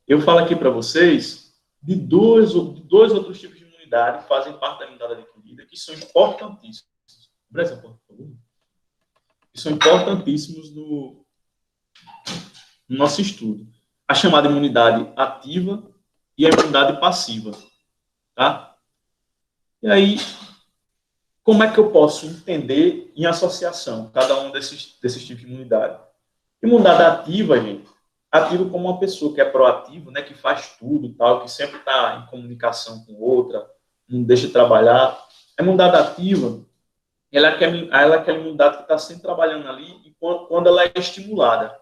Eu falo aqui para vocês de dois outros tipos de imunidade que fazem parte da imunidade adquirida, que são importantíssimos. Presta por favor. Que são importantíssimos no nosso estudo. A chamada imunidade ativa e a imunidade passiva, tá? E aí, como é que eu posso entender em associação cada um desses tipos de imunidade? Imunidade ativa, gente, ativo como uma pessoa que é proativa, né, que faz tudo, tal, que sempre está em comunicação com outra, não deixa de trabalhar. A imunidade ativa, ela é aquela imunidade que está sempre trabalhando ali e quando ela é estimulada.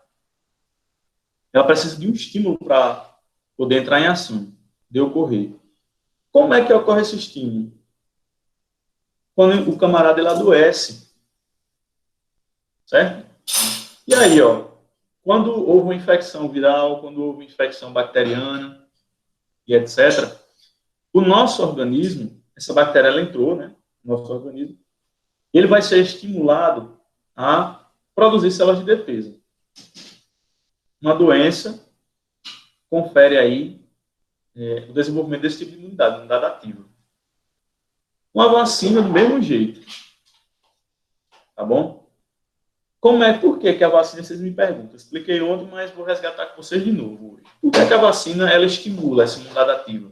Ela precisa de um estímulo para poder entrar em ação, de ocorrer. Como é que ocorre esse estímulo? Quando o camarada ele adoece, certo? E aí, ó, quando houve uma infecção viral, quando houve uma infecção bacteriana e etc., o nosso organismo, essa bactéria ela entrou, né, no nosso organismo, ele vai ser estimulado a produzir células de defesa. Uma doença confere aí o desenvolvimento desse tipo de imunidade ativa. Uma vacina do mesmo jeito. Tá bom? Por que a vacina, vocês me perguntam? Eu expliquei ontem, mas vou resgatar com vocês de novo hoje. Por que a vacina, ela estimula essa imunidade ativa?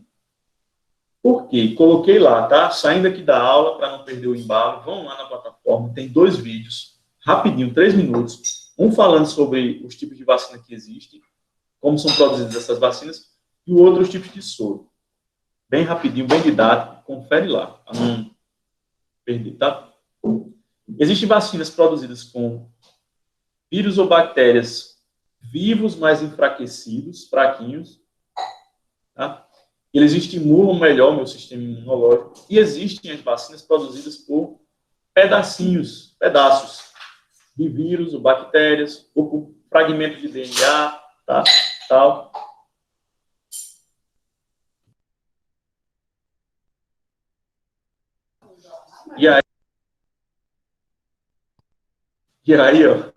Por quê? Coloquei lá, tá? Saindo aqui da aula, para não perder o embalo, vão lá na plataforma, tem 2 vídeos, rapidinho, 3 minutos, um falando sobre os tipos de vacina que existem, como são produzidas essas vacinas, e o outro, os tipos de soro. Bem rapidinho, bem didático, confere lá, para não perder, tá? Existem vacinas produzidas com vírus ou bactérias vivos, mais enfraquecidos, fraquinhos, tá? Eles estimulam melhor o meu sistema imunológico. E existem as vacinas produzidas por pedaços de vírus ou bactérias, ou por fragmentos de DNA, tá? Tal. E aí, ó.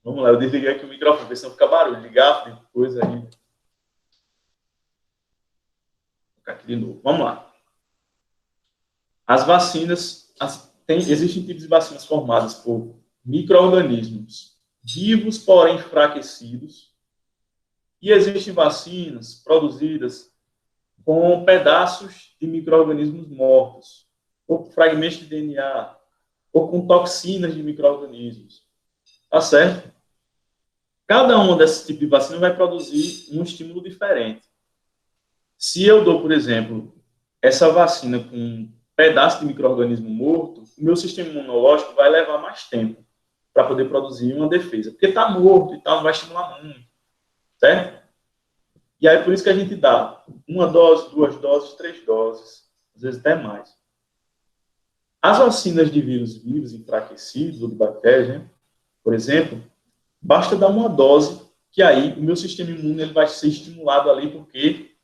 Vamos lá, eu desliguei aqui o microfone, porque senão fica barulho. Ligar, depois aí. Vou ficar aqui de novo. Vamos lá. As vacinas, existem tipos de vacinas formadas por micro-organismos vivos, porém enfraquecidos. E existem vacinas produzidas com pedaços de micro-organismos mortos, ou com fragmentos de DNA, ou com toxinas de micro-organismos. Tá certo? Cada uma desses tipos de vacina vai produzir um estímulo diferente. Se eu dou, por exemplo, essa vacina com um pedaço de micro-organismo morto, o meu sistema imunológico vai levar mais tempo para poder produzir uma defesa. Porque está morto e tal, não vai estimular muito, certo? E aí, por isso que a gente dá uma dose, 2 doses, 3 doses, às vezes até mais. As vacinas de vírus vivos enfraquecidos, ou de bactérias, né, por exemplo, basta dar uma dose, que aí o meu sistema imune ele vai ser estimulado ali, porque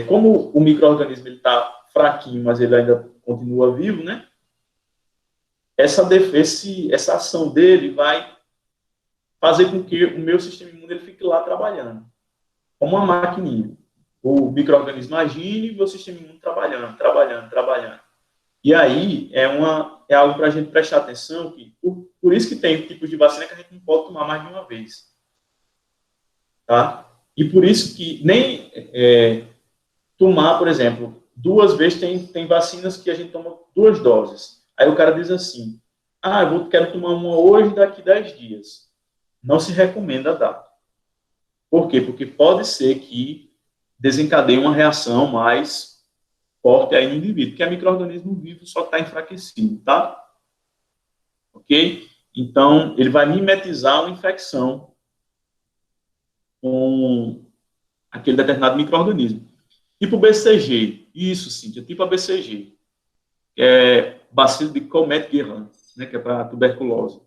como o micro-organismo está fraquinho, mas ele ainda continua vivo, né? Essa ação dele vai fazer com que o meu sistema imune ele fique lá trabalhando, como uma maquininha. O micro-organismo agindo e o meu sistema imune trabalhando, trabalhando, trabalhando. E aí é algo para a gente prestar atenção, que por isso que tem tipos de vacina que a gente não pode tomar mais de uma vez. Tá? E por isso que nem tomar, por exemplo, 2 vezes tem vacinas que a gente toma 2 doses. Aí o cara diz assim, quero tomar uma hoje, daqui 10 dias. Não se recomenda dar. Por quê? Porque pode ser que desencadeie uma reação mais forte aí no indivíduo, porque é micro-organismo vivo, só está enfraquecido, tá? Ok? Então, ele vai mimetizar uma infecção com aquele determinado micro-organismo. Tipo BCG, isso, Cíntia, tipo a BCG, que é bacilo de Comet-Guerin, né, que é para tuberculose.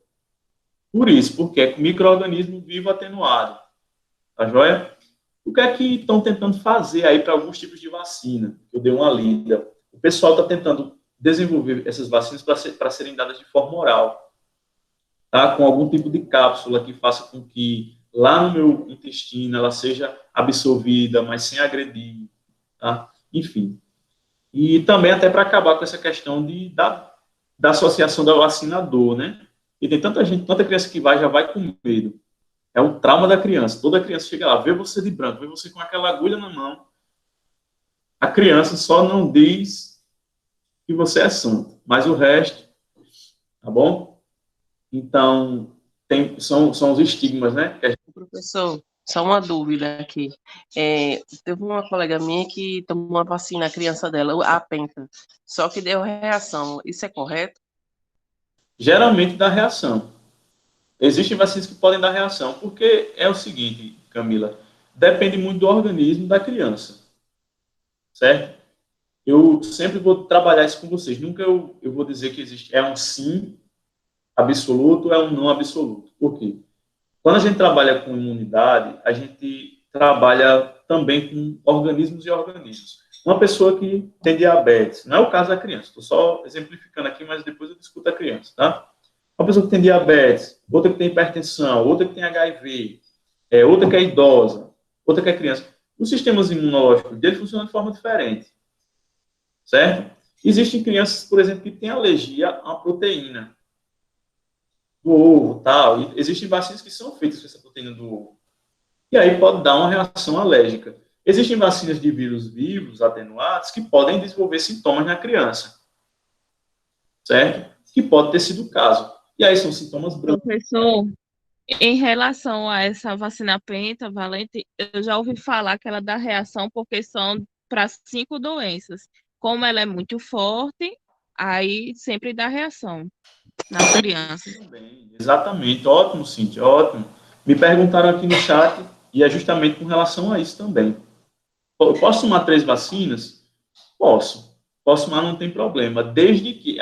Por isso, porque é micro-organismo vivo atenuado, tá joia? O que é que estão tentando fazer aí para alguns tipos de vacina? Eu dei uma lida. O pessoal está tentando desenvolver essas vacinas para serem dadas de forma oral, tá? Com algum tipo de cápsula que faça com que lá no meu intestino ela seja absorvida, mas sem agredir, tá? Enfim. E também até para acabar com essa questão da associação da vacina à dor, né? E tem tanta gente, tanta criança que já vai com medo. É o trauma da criança. Toda criança chega lá, vê você de branco, vê você com aquela agulha na mão. A criança só não diz que você é santo, mas o resto, tá bom? Então, são os estigmas, né? Professor, só uma dúvida aqui. Teve uma colega minha que tomou uma vacina, a criança dela, a penta, só que deu reação. Isso é correto? Geralmente dá reação. Existem vacinas que podem dar reação, porque é o seguinte, Camila, depende muito do organismo da criança, certo? Eu sempre vou trabalhar isso com vocês. Nunca eu vou dizer que existe um sim absoluto, é um não absoluto. Por quê? Quando a gente trabalha com imunidade, a gente trabalha também com organismos e organismos. Uma pessoa que tem diabetes, não é o caso da criança, estou só exemplificando aqui, mas depois eu discuto a criança, tá? Uma pessoa que tem diabetes, outra que tem hipertensão, outra que tem HIV, outra que é idosa, outra que é criança. Os sistemas imunológicos dele funcionam de forma diferente, certo? Existem crianças, por exemplo, que têm alergia a uma proteína do ovo, tal. E existem vacinas que são feitas com essa proteína do ovo. E aí pode dar uma reação alérgica. Existem vacinas de vírus vivos atenuados que podem desenvolver sintomas na criança, certo? Que pode ter sido o caso. E aí são sintomas brancos. Professor, em relação a essa vacina pentavalente, eu já ouvi falar que ela dá reação porque são para 5 doenças. Como ela é muito forte, aí sempre dá reação nas crianças. Também, exatamente. Ótimo, Cíntia, ótimo. Me perguntaram aqui no chat e é justamente com relação a isso também. Eu posso tomar 3 vacinas? Posso. Posso tomar, não tem problema. Desde que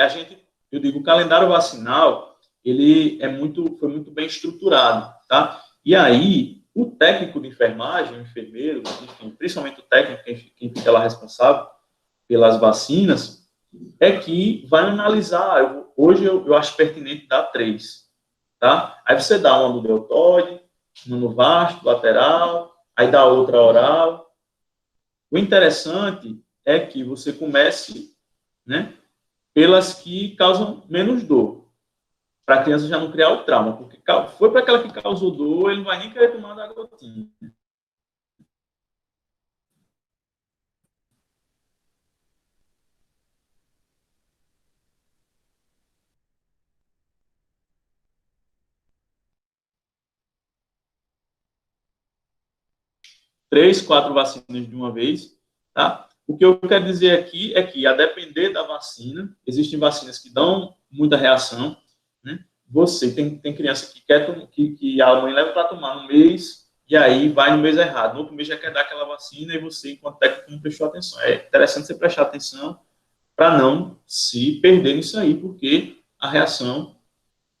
eu digo, o calendário vacinal, ele foi muito bem estruturado, tá? E aí, o técnico de enfermagem, o enfermeiro, enfim, principalmente o técnico, quem fica lá responsável pelas vacinas, é que vai analisar. Hoje eu acho pertinente dar 3, tá? Aí você dá uma no deltoide, uma no vasto, lateral, aí dá outra oral. O interessante é que você comece, né, pelas que causam menos dor, para a criança já não criar o trauma, porque foi para aquela que causou dor, ele não vai nem querer tomar da gotinha. 3, 4 vacinas de uma vez, tá? O que eu quero dizer aqui é que, a depender da vacina, existem vacinas que dão muita reação, né? Você tem criança que quer que a mãe leva para tomar no mês, e aí vai no mês errado. No outro mês já quer dar aquela vacina e você, enquanto técnico, não prestou atenção. É interessante você prestar atenção para não se perder nisso aí, porque a reação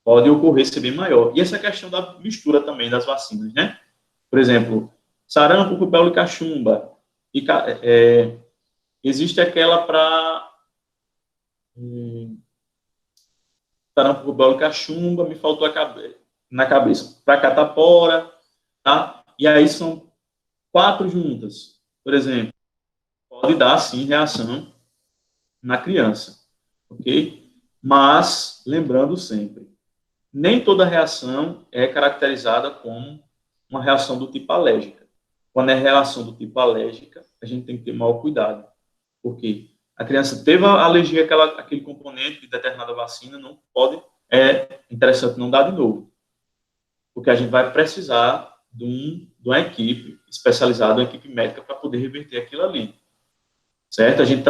pode ocorrer ser bem maior. E essa questão da mistura também das vacinas, né? Por exemplo, sarampo, rubéola e cachumba. Existe aquela para sarampo, rubéola e cachumba, me faltou na cabeça. Para catapora, tá? E aí são 4 juntas, por exemplo. Pode dar, sim, reação na criança, ok? Mas, lembrando sempre, nem toda reação é caracterizada como uma reação do tipo alérgica. Quando é reação do tipo alérgica, a gente tem que ter maior cuidado, porque a criança teve a alergia àquele componente de determinada vacina, não pode, é interessante não dar de novo, porque a gente vai precisar de uma equipe especializada, uma equipe médica, para poder reverter aquilo ali. Certo? Quem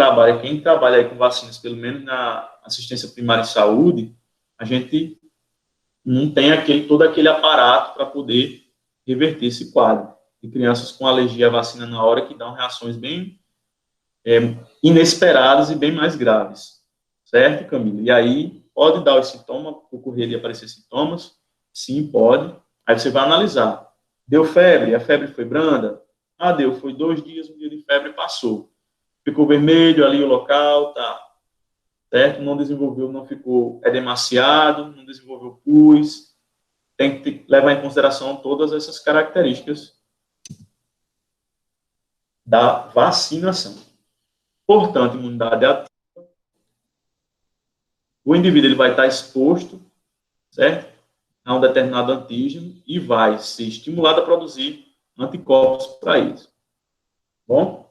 trabalha aí com vacinas, pelo menos na assistência primária de saúde, a gente não tem todo aquele aparato para poder reverter esse quadro. E crianças com alergia à vacina na hora que dão reações bem inesperadas e bem mais graves. Certo, Camila? E aí, pode dar os sintomas, ocorrer de aparecer sintomas? Sim, pode. Aí você vai analisar. Deu febre? A febre foi branda? Ah, deu. Foi 2 dias, 1 dia de febre e passou. Ficou vermelho ali o local, tá, certo? Não desenvolveu, não ficou edemaciado, não desenvolveu pus. Tem que levar em consideração todas essas características da vacinação. Portanto, imunidade ativa, o indivíduo ele vai estar exposto, certo? A um determinado antígeno e vai ser estimulado a produzir anticorpos para isso. Bom?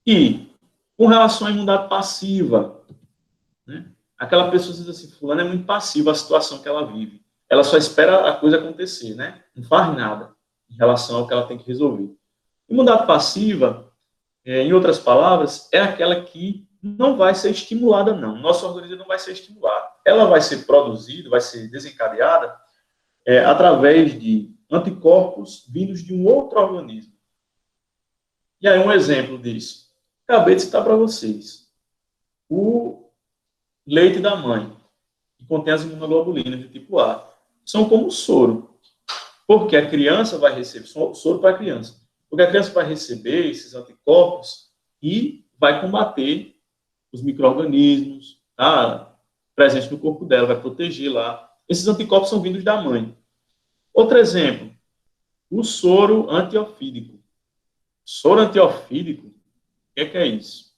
E, com relação à imunidade passiva, né? Aquela pessoa diz assim, fulano é muito passiva a situação que ela vive. Ela só espera a coisa acontecer, né? Não faz nada em relação ao que ela tem que resolver. Imunidade passiva, em outras palavras, é aquela que não vai ser estimulada, não. Nosso organismo não vai ser estimulado. Ela vai ser produzida, vai ser desencadeada através de anticorpos vindos de um outro organismo. E aí, um exemplo disso. Acabei de citar para vocês. O leite da mãe, que contém as imunoglobulinas de tipo A, são como soro. Porque a criança vai receber, soro para a criança. Porque a criança vai receber esses anticorpos e vai combater os micro-organismos, tá, presentes no corpo dela, vai proteger lá. Esses anticorpos são vindos da mãe. Outro exemplo, o soro antiofídico. Soro antiofídico, o que é isso?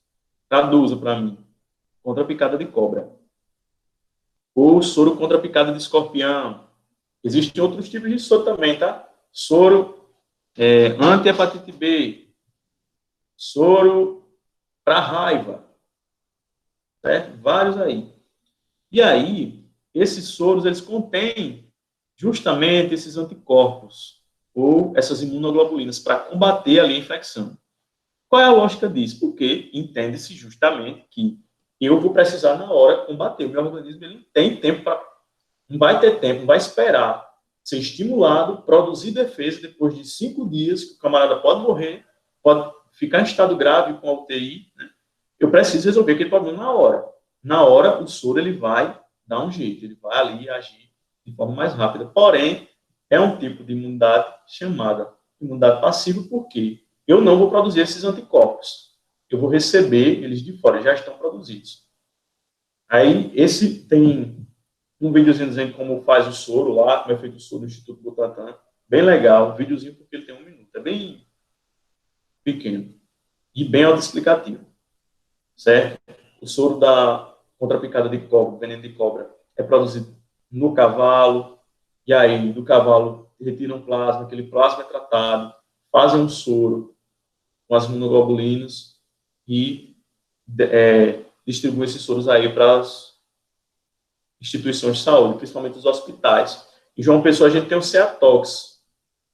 Traduza para mim. Contra a picada de cobra. Ou soro contra a picada de escorpião. Existem outros tipos de soro também, tá? Soro anti-hepatite B. Soro para raiva. Certo? Vários aí. E aí, esses soros, eles contêm justamente esses anticorpos ou essas imunoglobulinas para combater ali a infecção. Qual é a lógica disso? Porque entende-se justamente que eu vou precisar na hora combater. O meu organismo ele não tem tempo para... Não vai ter tempo, não vai esperar ser estimulado, produzir defesa depois de 5 dias, que o camarada pode morrer, pode ficar em estado grave com a UTI, né? Eu preciso resolver aquele problema na hora. Na hora, o soro ele vai dar um jeito, ele vai ali agir de forma mais rápida. Porém, é um tipo de imunidade chamada imunidade passiva, porque eu não vou produzir esses anticorpos. Eu vou receber eles de fora, já estão produzidos. Aí, esse tem um videozinho dizendo como faz o soro lá, como é feito o soro no Instituto Butantan. Bem legal, um videozinho porque ele tem 1 minuto. É bem pequeno e bem autoexplicativo. Certo? O soro contra a picada de cobra, veneno de cobra, é produzido no cavalo, e aí do cavalo retiram plasma, aquele plasma é tratado, fazem um soro com as imunoglobulinas e distribuem esses soros aí para as instituições de saúde, principalmente os hospitais. Em João Pessoa, a gente tem o CEATOX,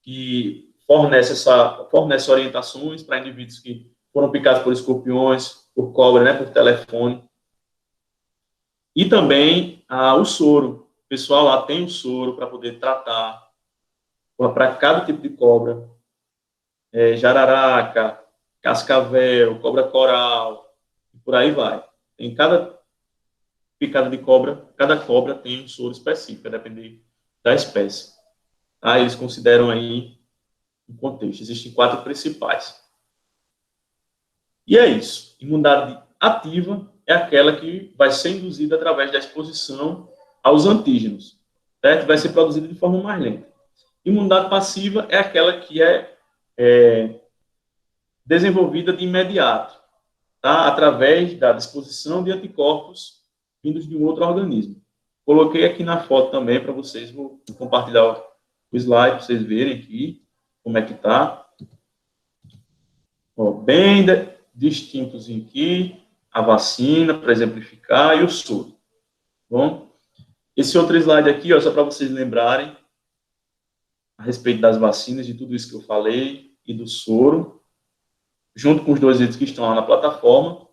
que fornece orientações para indivíduos que foram picados por escorpiões, por cobra, né, por telefone. E também o soro. O pessoal lá tem o soro para poder tratar para cada tipo de cobra. Jararaca, cascavel, cobra coral, e por aí vai. Em cada picada de cobra, cada cobra tem um soro específico, a depender da espécie. Eles consideram aí um contexto. Existem 4 principais. E é isso. Imunidade ativa é aquela que vai ser induzida através da exposição aos antígenos, certo? Vai ser produzida de forma mais lenta. Imunidade passiva é aquela que é desenvolvida de imediato, tá? Através da disposição de anticorpos vindos de um outro organismo. Coloquei aqui na foto também para vocês, vou compartilhar o slide para vocês verem aqui como é que está. Bem distintos aqui, a vacina, para exemplificar, e o soro. Bom, esse outro slide aqui, só para vocês lembrarem a respeito das vacinas, de tudo isso que eu falei, e do soro, junto com os 2 vídeos que estão lá na plataforma.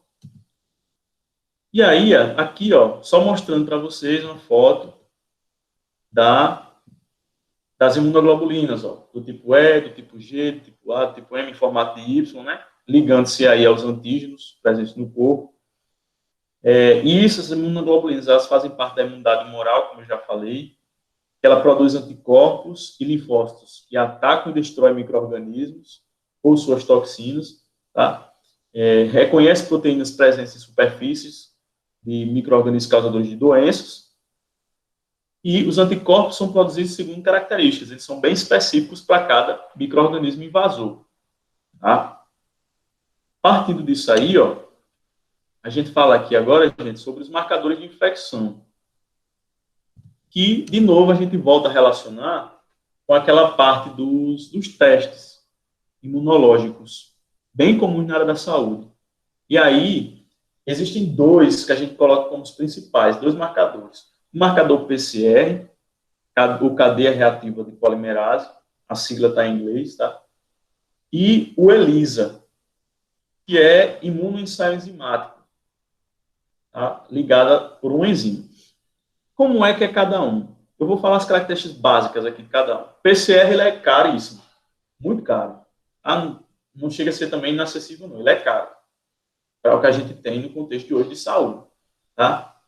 E aí, aqui, só mostrando para vocês uma foto das imunoglobulinas, do tipo E, do tipo G, do tipo A, do tipo M, em formato de Y, né? Ligando-se aí aos antígenos presentes no corpo. E essas imunoglobulinas, elas fazem parte da imunidade humoral, como eu já falei. Ela produz anticorpos e linfócitos que atacam e destroem micro-organismos ou suas toxinas, tá? Reconhece proteínas presentes em superfícies de micro-organismos causadores de doenças. E os anticorpos são produzidos segundo características, eles são bem específicos para cada micro-organismo invasor, tá? Partindo disso aí, a gente fala aqui agora, gente, sobre os marcadores de infecção, que, de novo, a gente volta a relacionar com aquela parte dos testes imunológicos, bem comuns na área da saúde. E aí, existem 2 que a gente coloca como os principais, 2 marcadores. O marcador PCR, o cadeia reativa de polimerase, a sigla está em inglês, tá? E o ELISA, que é imunoensaio enzimático, tá? Ligada por um enzima. Como é que é cada um? Eu vou falar as características básicas aqui de cada um. PCR, ele é caríssimo, muito caro. Não chega a ser também inacessível, não. Ele é caro. É o que a gente tem no contexto de hoje de saúde, tá?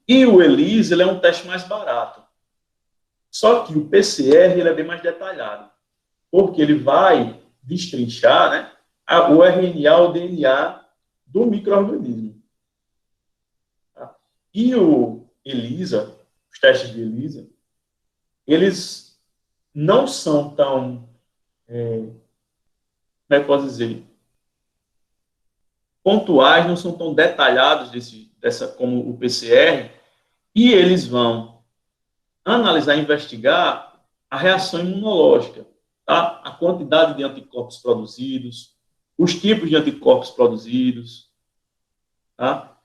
E o ELISA, ele é um teste mais barato. Só que o PCR, ele é bem mais detalhado, porque ele vai destrinchar, né, o RNA ou DNA do micro-organismo. Tá? E o ELISA, os testes de ELISA, eles não são tão, como é que eu posso dizer, pontuais, não são tão detalhados como o PCR, e eles vão analisar e investigar a reação imunológica, tá? A quantidade de anticorpos produzidos, os tipos de anticorpos produzidos, tá?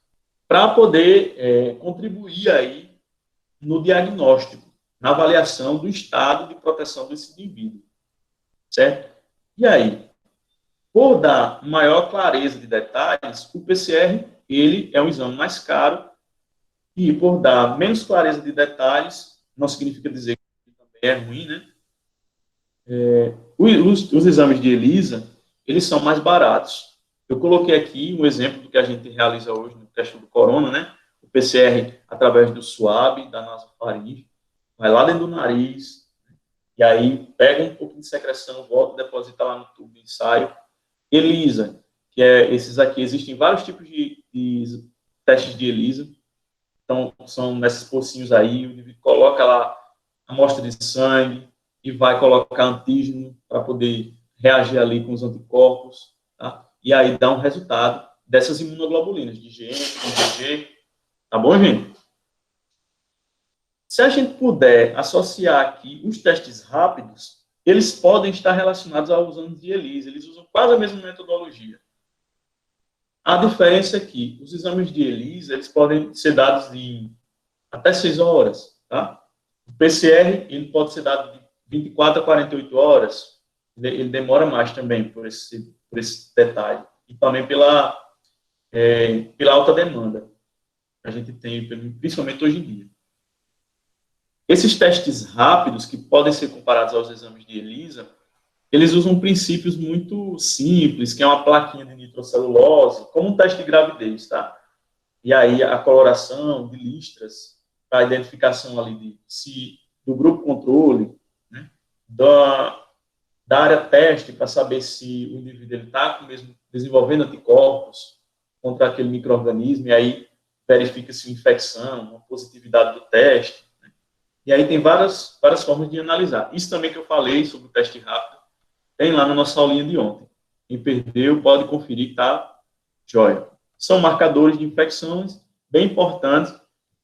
Para poder contribuir aí no diagnóstico, na avaliação do estado de proteção desse indivíduo, certo? E aí, por dar maior clareza de detalhes, o PCR, ele é um exame mais caro, e por dar menos clareza de detalhes, não significa dizer que também é ruim, né? Os exames de ELISA, eles são mais baratos. Eu coloquei aqui um exemplo do que a gente realiza hoje no teste do corona, né? O PCR através do SWAB, da nasofaringe, vai lá dentro do nariz, e aí pega um pouquinho de secreção, volta, deposita lá no tubo de ensaio. ELISA, que é esses aqui, existem vários tipos de testes de ELISA. Então, são nesses pocinhos aí, o indivíduo coloca lá a amostra de sangue e vai colocar antígeno para poder reagir ali com os anticorpos, tá? E aí dá um resultado dessas imunoglobulinas, de IgM, de IgG, tá bom, gente? Se a gente puder associar aqui os testes rápidos, eles podem estar relacionados aos exames de ELISA, eles usam quase a mesma metodologia. A diferença é que os exames de ELISA, eles podem ser dados em até 6 horas, tá? O PCR, ele pode ser dado de 24 a 48 horas, ele demora mais também por esse por esse detalhe. E também pela alta demanda que a gente tem, principalmente hoje em dia. Esses testes rápidos, que podem ser comparados aos exames de ELISA, eles usam princípios muito simples, que é uma plaquinha de nitrocelulose, como um teste de gravidez, tá? E aí a coloração de listras, para a identificação ali do grupo controle, né? Da área teste, para saber se o indivíduo está mesmo desenvolvendo anticorpos contra aquele micro-organismo, e aí verifica-se uma infecção, uma positividade do teste. Né? E aí tem várias formas de analisar. Isso também que eu falei sobre o teste rápido, tem lá na nossa aulinha de ontem. Quem perdeu pode conferir que está jóia. São marcadores de infecções bem importantes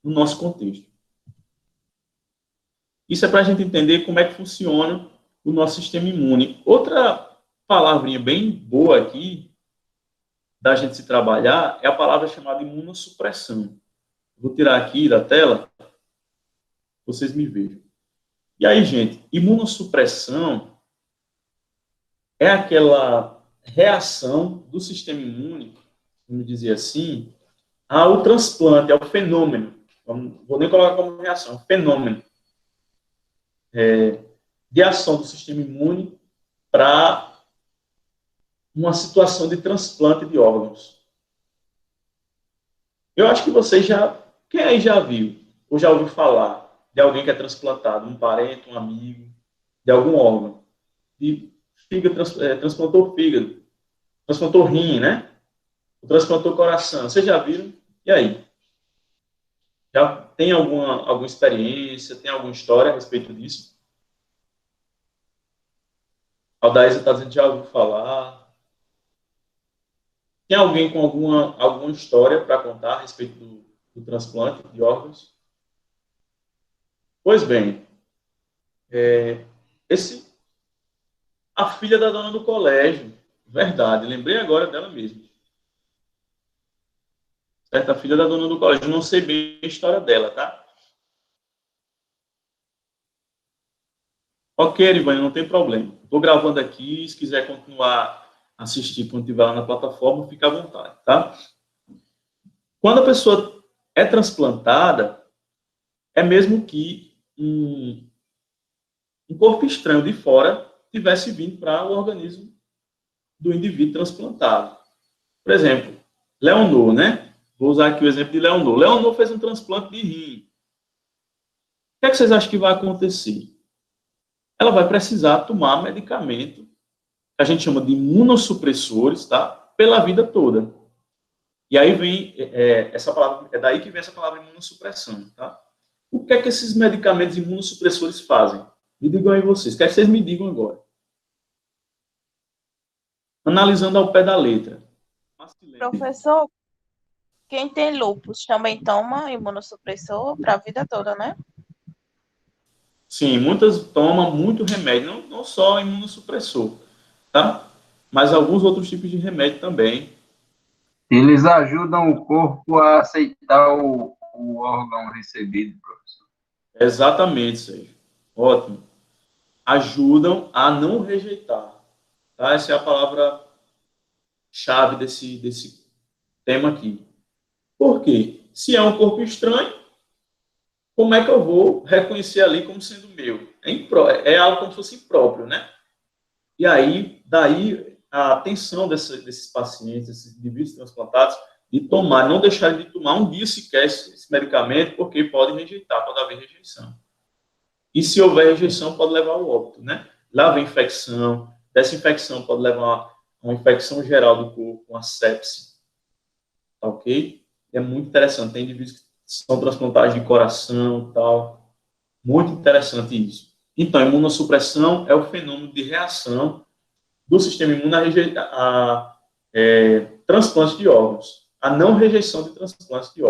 no nosso contexto. Isso é para a gente entender como é que funciona o nosso sistema imune. Outra palavrinha bem boa aqui, da gente se trabalhar, é a palavra chamada imunossupressão. Vou tirar aqui da tela, vocês me vejam. E aí, gente, imunossupressão é aquela reação do sistema imune, vamos dizer assim, ao transplante, ao fenômeno. Vou nem colocar como reação, fenômeno. De ação do sistema imune para uma situação de transplante de órgãos. Eu acho que você quem aí já viu, ou já ouviu falar de alguém que é transplantado, um parente, um amigo, de algum órgão, e transplantou fígado, transplantou rim, né? Transplantou coração. Vocês já viram? E aí? Já tem alguma experiência, tem alguma história a respeito disso? A Aldaísa está dizendo que já ouviu falar. Tem alguém com alguma história para contar a respeito do transplante de órgãos? Pois bem, a filha da dona do colégio, verdade, lembrei agora dela mesmo. Certa filha da dona do colégio, não sei bem a história dela, tá? Ok, Irivane, não tem problema. Estou gravando aqui, se quiser continuar a assistir quando estiver lá na plataforma, fica à vontade, tá? Quando a pessoa é transplantada, é mesmo que um corpo estranho de fora tivesse vindo para o organismo do indivíduo transplantado. Por exemplo, Leonor, né? Vou usar aqui o exemplo de Leonor. Leonor fez um transplante de rim. O que é que vocês acham que vai acontecer? Ela vai precisar tomar medicamento, que a gente chama de imunossupressores, tá? Pela vida toda. E aí vem essa palavra, é daí que vem essa palavra imunossupressão, tá? O que é que esses medicamentos imunossupressores fazem? Me digam aí vocês. Quero que vocês me digam agora. Analisando ao pé da letra. Professor, quem tem lúpus também toma imunossupressor para a vida toda, né? Sim, muitas tomam muito remédio, não só imunossupressor, tá? Mas alguns outros tipos de remédio também. Eles ajudam o corpo a aceitar o órgão recebido, professor. Exatamente, Sérgio. Ótimo. Ajudam a não rejeitar. Tá? Essa é a palavra-chave desse tema aqui. Por quê? Se é um corpo estranho, como é que eu vou reconhecer ali como sendo meu? É algo como se fosse impróprio, né? E aí, daí a atenção desses pacientes, desses indivíduos transplantados, de tomar, não deixarem de tomar um dia sequer esse medicamento, porque pode rejeitar, pode haver rejeição. E se houver rejeição, pode levar ao óbito, né? Lá vem infecção, dessa infecção pode levar a uma infecção geral do corpo, uma sepse. Tá ok? É muito interessante. Tem indivíduos que são transplantados de coração e tal. Muito interessante isso. Então, a imunossupressão é o fenômeno de reação do sistema imune a transplantes de órgãos. A não rejeição de transplantes de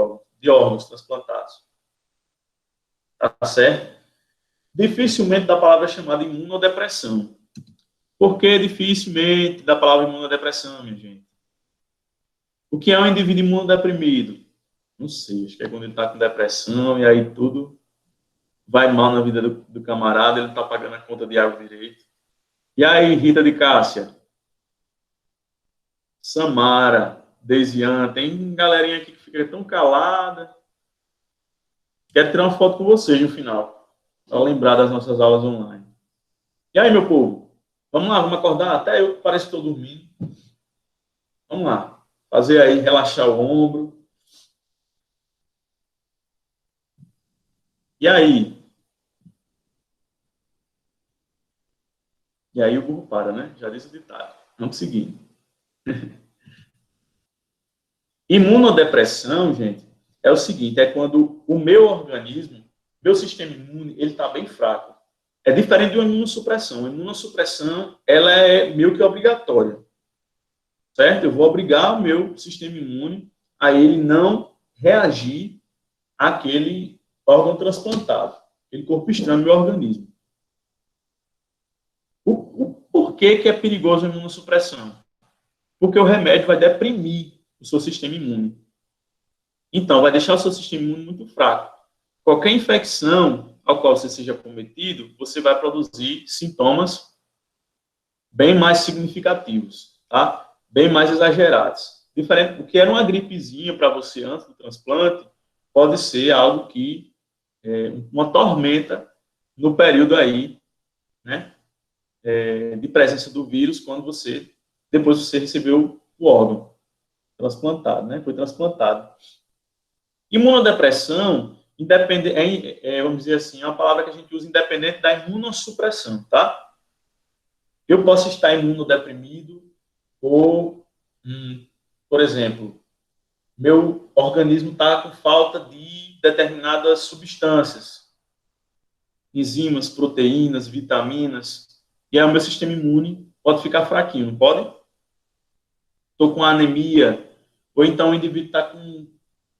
órgãos transplantados. Tá certo? Dificilmente da palavra chamada imunodepressão. Por que dificilmente da palavra imunodepressão, minha gente? O que é um indivíduo imunodeprimido? Não sei, acho que é quando ele está com depressão e aí tudo vai mal na vida do camarada, ele não está pagando a conta de água direito. E aí, Rita de Cássia? Samara, Desian, tem galerinha aqui que fica tão calada. Quero tirar uma foto com vocês no final, para lembrar das nossas aulas online. E aí, meu povo? Vamos lá, vamos acordar? Até eu parece que estou dormindo. Vamos lá. Fazer aí, relaxar o ombro. E aí? E aí o burro para, né? Já disse o ditado. Vamos seguir. Imunodepressão, gente, é o seguinte, é quando o meu organismo, meu sistema imune, ele está bem fraco. É diferente de uma imunossupressão. A imunossupressão, ela é meio que obrigatória, certo? Eu vou obrigar o meu sistema imune a ele não reagir àquele órgão transplantado, aquele corpo estranho do meu organismo. Por que é perigoso a imunossupressão? Porque o remédio vai deprimir o seu sistema imune. Então, vai deixar o seu sistema imune muito fraco. Qualquer infecção ao qual você seja cometido, você vai produzir sintomas bem mais significativos, tá? Bem mais exagerados. Diferente do que era uma gripezinha para você antes do transplante, pode ser algo que uma tormenta no período aí, né, de presença do vírus, quando depois você recebeu o órgão transplantado, né, foi transplantado. Imunodepressão, vamos dizer assim, é uma palavra que a gente usa independente da imunossupressão, tá? Eu posso estar imunodeprimido ou, por exemplo, meu organismo está com falta de determinadas substâncias, enzimas, proteínas, vitaminas, e aí o meu sistema imune pode ficar fraquinho, não pode? Estou com anemia, ou então o indivíduo está com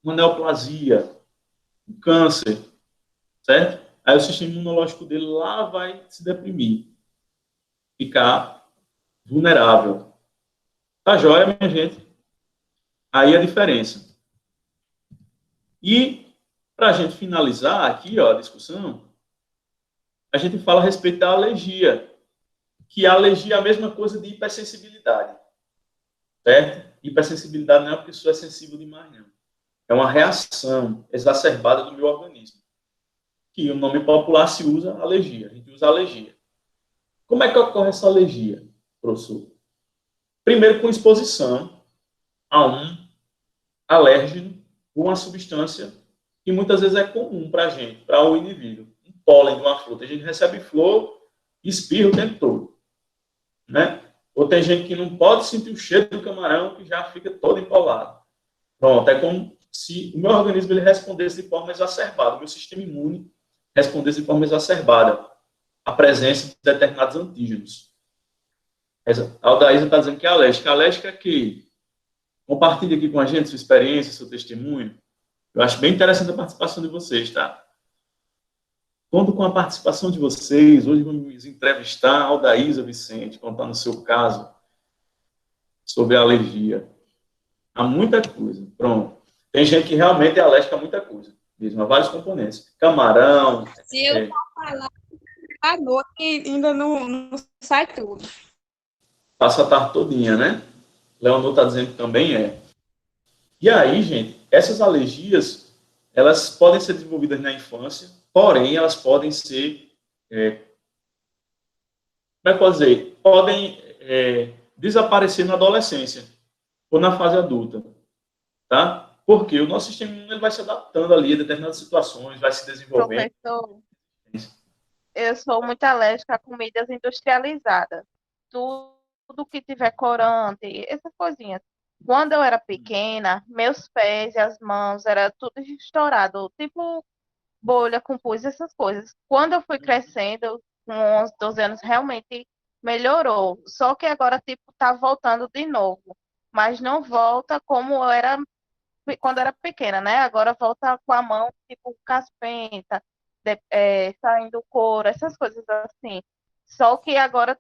uma neoplasia, um câncer, certo? Aí o sistema imunológico dele lá vai se deprimir, ficar vulnerável. Tá joia, minha gente? Aí a diferença. E, para a gente finalizar aqui, ó, a discussão, a gente fala a respeito da alergia, que a alergia é a mesma coisa de hipersensibilidade, certo? Hipersensibilidade não é uma pessoa é sensível demais, não. É uma reação exacerbada do meu organismo, que o nome popular se usa alergia, a gente usa alergia. Como é que ocorre essa alergia, professor? Primeiro, com exposição a um alérgeno ou uma substância que muitas vezes é comum para a gente, para o indivíduo. Um pólen de uma fruta. A gente recebe flor e espirra o tempo todo, né? Ou tem gente que não pode sentir o cheiro do camarão, que já fica todo empolado. Pronto, é como se o meu organismo ele respondesse de forma exacerbada, o meu sistema imune respondesse de forma exacerbada à presença de determinados antígenos. A Aldaísa está dizendo que é alérgica. Alérgica é que compartilhe aqui com a gente sua experiência, seu testemunho. Eu acho bem interessante a participação de vocês, tá? Conto com a participação de vocês. Hoje vamos entrevistar a Aldaísa Vicente, contar no seu caso sobre a alergia. Há muita coisa. Pronto. Tem gente que realmente é alérgica a muita coisa, mesmo, a vários componentes. Camarão. Se eu for falar à noite, ainda não sai tudo. Passa a tarde todinha, né? Leonor está dizendo que também é. E aí, gente, essas alergias, elas podem ser desenvolvidas na infância, porém, elas podem ser, como é que pode dizer? Podem desaparecer na adolescência ou na fase adulta, tá? Porque o nosso sistema imune vai se adaptando ali a determinadas situações, vai se desenvolvendo. Professor, eu sou muito alérgica a comidas industrializadas. Tudo que tiver corante, essas coisinhas. Quando eu era pequena, meus pés e as mãos era tudo estourado, tipo bolha com pus, essas coisas. Quando eu fui crescendo, com 11, 12 anos, realmente melhorou. Só que agora, tipo, tá voltando de novo. Mas não volta como eu era quando era pequena, né? Agora volta com a mão, tipo, caspenta, saindo couro, essas coisas assim. Só que agora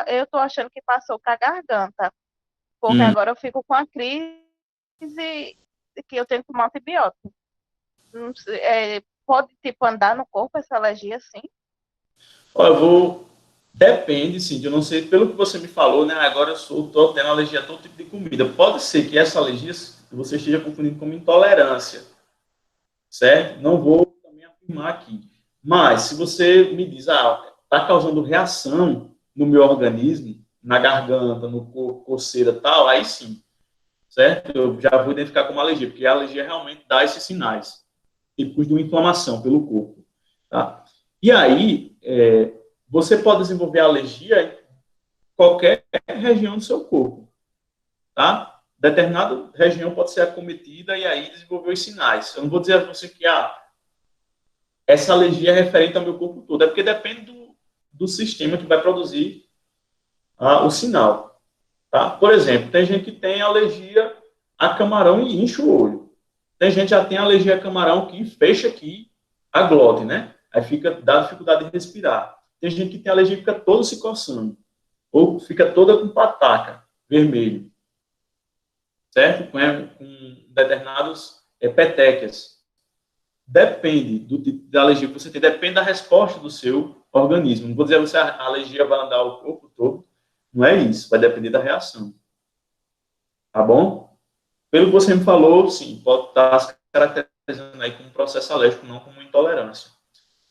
eu tô achando que passou para a garganta, porque agora eu fico com a crise que eu tenho que tomar antibiótico. Não sei, pode, tipo, andar no corpo essa alergia assim? Ó, eu vou Depende, sim, eu não sei, pelo que você me falou, né? Agora eu estou tendo alergia a todo tipo de comida. Pode ser que essa alergia você esteja confundindo como intolerância, certo? Não vou também afirmar aqui. Mas, se você me diz, está causando reação no meu organismo, na garganta, no corpo, coceira e tal, aí sim, certo? Eu já vou identificar como alergia, porque a alergia realmente dá esses sinais, tipos de uma inflamação pelo corpo, tá? E aí, você pode desenvolver alergia em qualquer região do seu corpo, tá? Determinada região pode ser acometida e aí desenvolver os sinais. Eu não vou dizer a você que essa alergia é referente ao meu corpo todo, é porque depende do sistema que vai produzir o sinal, tá? Por exemplo, tem gente que tem alergia a camarão e incha o olho. Tem gente que já tem alergia a camarão que fecha aqui a glote, né? Aí dá dificuldade de respirar. Tem gente que tem alergia e fica todo se coçando. Ou fica toda com pataca, vermelho. Certo? Com determinados petequias. Depende do tipo de alergia que você tem, depende da resposta do seu organismo. Não vou dizer a você a alergia vai andar o corpo todo. Não é isso. Vai depender da reação. Tá bom? Pelo que você me falou, sim, pode estar se caracterizando aí como um processo alérgico, não como intolerância.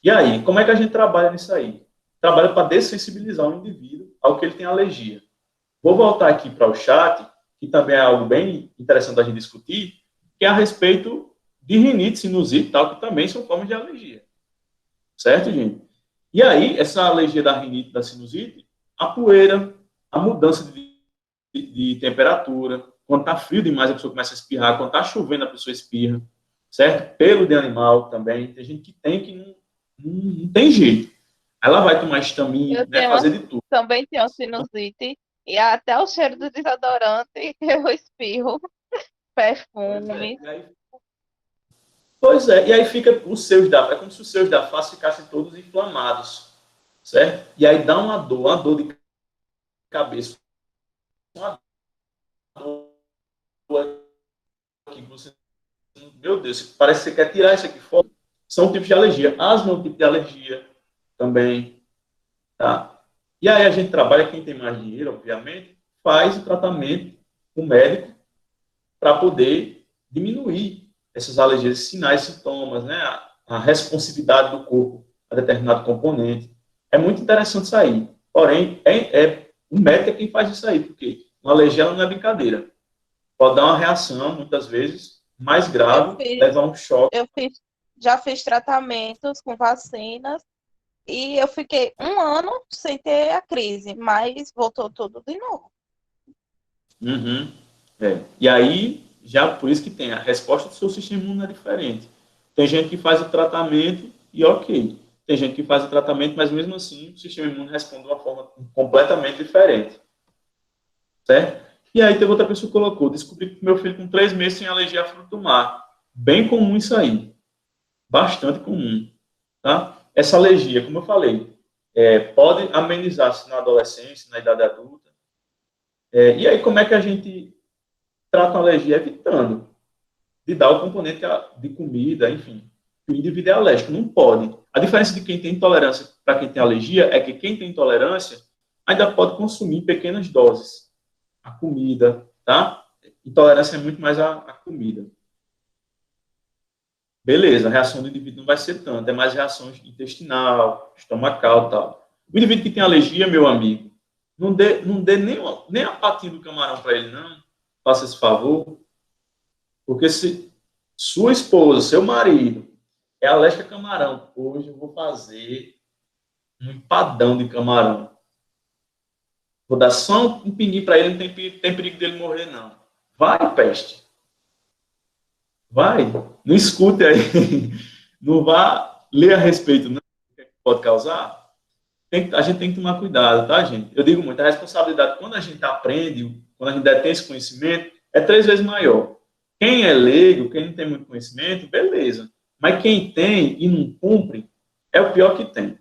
E aí, como é que a gente trabalha nisso aí? Trabalha para dessensibilizar o indivíduo ao que ele tem alergia. Vou voltar aqui para o chat, que também é algo bem interessante da gente discutir, que é a respeito de rinite, sinusite e tal, que também são formas de alergia. Certo, gente? E aí, essa alergia da rinite, da sinusite, a poeira, a mudança de temperatura, quando está frio demais a pessoa começa a espirrar, quando está chovendo a pessoa espirra, certo? Pelo de animal também, tem gente que tem que não tem jeito. Ela vai tomar estamina, né, fazer de tudo. Também tenho sinusite e até o cheiro do desodorante eu espirro, perfume. Pois é, e aí fica os seus é como se os seus da face ficassem todos inflamados, certo? E aí dá uma dor de cabeça, uma dor aqui, você, meu Deus, parece que você quer tirar isso aqui fora. São tipos de alergia. Asma é um tipo de alergia também, tá? E aí a gente trabalha, quem tem mais dinheiro, obviamente, faz o tratamento com o médico para poder diminuir essas alergias, sinais, sintomas, né? A responsividade do corpo a determinado componente. É muito interessante isso aí. Porém, o médico é quem faz isso aí, porque uma alergia não é brincadeira. Pode dar uma reação, muitas vezes, mais grave, levar um choque. Já fiz tratamentos com vacinas e eu fiquei 1 ano sem ter a crise, mas voltou tudo de novo. Uhum. E aí, já por isso que tem a resposta do seu sistema imune é diferente. Tem gente que faz o tratamento e ok. Tem gente que faz o tratamento, mas mesmo assim o sistema imune responde de uma forma completamente diferente. Certo? E aí teve outra pessoa que colocou, descobri que meu filho com 3 meses tem alergia a fruto do mar. Bem comum isso aí. Bastante comum. Tá? Essa alergia, como eu falei, pode amenizar-se na adolescência, na idade adulta. E aí como é que a gente trata a alergia? Evitando de dar o componente de comida, enfim. O indivíduo é alérgico, não pode. A diferença de quem tem intolerância para quem tem alergia é que quem tem intolerância ainda pode consumir pequenas doses a comida, tá? Intolerância é muito mais a comida. Beleza, a reação do indivíduo não vai ser tanto, é mais reação intestinal, estomacal e tal. O indivíduo que tem alergia, meu amigo, não dê nem a patinha do camarão para ele, não. Faça esse favor. Porque se sua esposa, seu marido, é alérgico a camarão, hoje eu vou fazer um empadão de camarão. Vou dar só um pininho para ele, não tem perigo dele morrer, não. Vai, peste. Vai. Não escute aí. Não vá ler a respeito, não. O que pode causar? A gente tem que tomar cuidado, tá, gente? Eu digo muito, a responsabilidade, quando a gente aprende, quando a gente detém esse conhecimento, é 3 vezes maior. Quem é leigo, quem não tem muito conhecimento, beleza. Mas quem tem e não cumpre, é o pior que tem.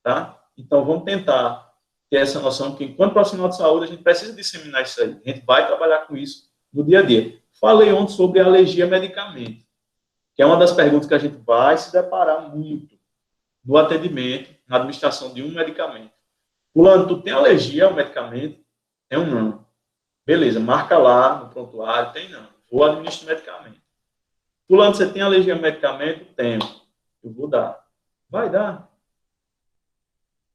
Tá? Então, vamos tentar ter essa noção que, enquanto profissional de saúde, a gente precisa disseminar isso aí. A gente vai trabalhar com isso no dia a dia. Falei ontem sobre alergia a medicamento, que é uma das perguntas que a gente vai se deparar muito no atendimento, na administração de um medicamento. Fulano, tu tem alergia ao medicamento? Tem ou não? Beleza, marca lá no prontuário, tem não. Vou administrar o medicamento. Fulano, você tem alergia ao medicamento? Tenho. Eu vou dar. Vai dar.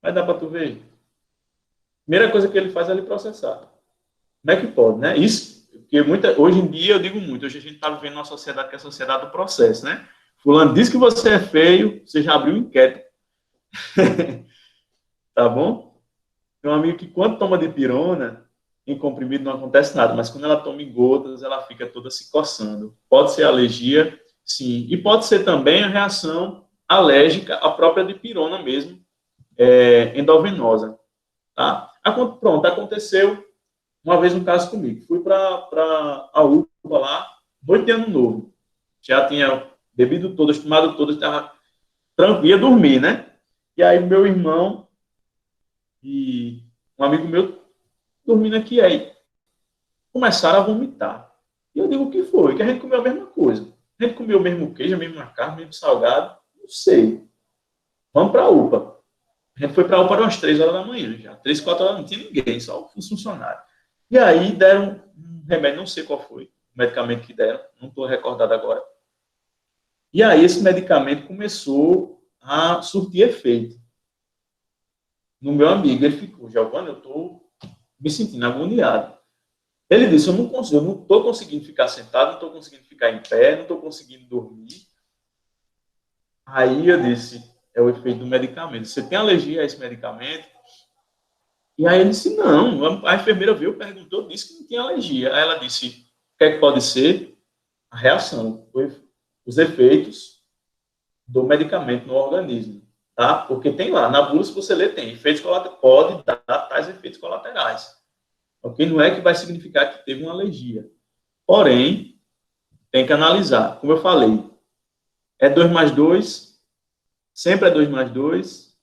Vai dar para tu ver. Primeira coisa que ele faz é ele processar. Como é que pode, né? Isso, porque hoje em dia, eu digo muito, hoje a gente está vivendo uma sociedade que é a sociedade do processo, né? Fulano diz que você é feio, você já abriu um inquérito. Tá bom? Tem um amigo que quando toma dipirona, em comprimido não acontece nada, mas quando ela toma em gotas, ela fica toda se coçando. Pode ser alergia, sim. E pode ser também a reação alérgica à própria dipirona mesmo, endovenosa. Tá? Pronto, aconteceu uma vez um caso comigo. Fui para a UPA lá, noite de ano novo. Já tinha bebido todas, tomado todas, estava tranquilo, ia dormir, né? E aí meu irmão e um amigo meu dormindo aqui, aí começaram a vomitar. E eu digo, o que foi? Que a gente comeu a mesma coisa. A gente comeu o mesmo queijo, a mesma carne, o mesmo salgado. Não sei. Vamos para a UPA. A gente foi para a UPA umas 3 horas da manhã já. 3, 4 horas não tinha ninguém, só os funcionários. E aí deram um remédio, não sei qual foi, o medicamento que deram, não estou recordado agora. E aí esse medicamento começou a surtir efeito. No meu amigo, ele ficou, Giovanni, eu estou me sentindo agoniado. Ele disse, eu não estou conseguindo ficar sentado, não estou conseguindo ficar em pé, não estou conseguindo dormir. Aí eu disse, é o efeito do medicamento. Você tem alergia a esse medicamento? E aí ele disse, não. A enfermeira veio, perguntou, disse que não tinha alergia. Aí ela disse, o que é que pode ser? A reação, os efeitos do medicamento no organismo. Tá? Porque tem lá, na bula, se você ler, tem efeitos colaterais, pode dar tais efeitos colaterais. Ok? Não é que vai significar que teve uma alergia. Porém, tem que analisar. Como eu falei, é 2 mais 2, sempre é 2 mais 2,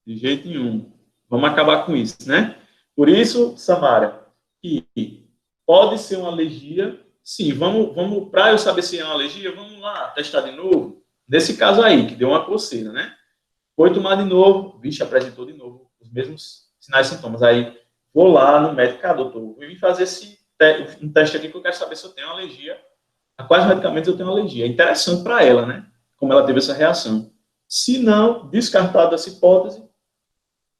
de jeito nenhum. Vamos acabar com isso, né? Por isso, Samara, que pode ser uma alergia, sim, vamos para eu saber se é uma alergia, vamos lá, testar de novo. Nesse caso aí, que deu uma coceira, né? Foi tomar de novo, vixe, apresentou de novo os mesmos sinais e sintomas. Aí, vou lá no médico, doutor, vou vir fazer um teste aqui que eu quero saber se eu tenho alergia. A quais medicamentos eu tenho alergia. É interessante para ela, né? Como ela teve essa reação. Se não, descartada essa hipótese,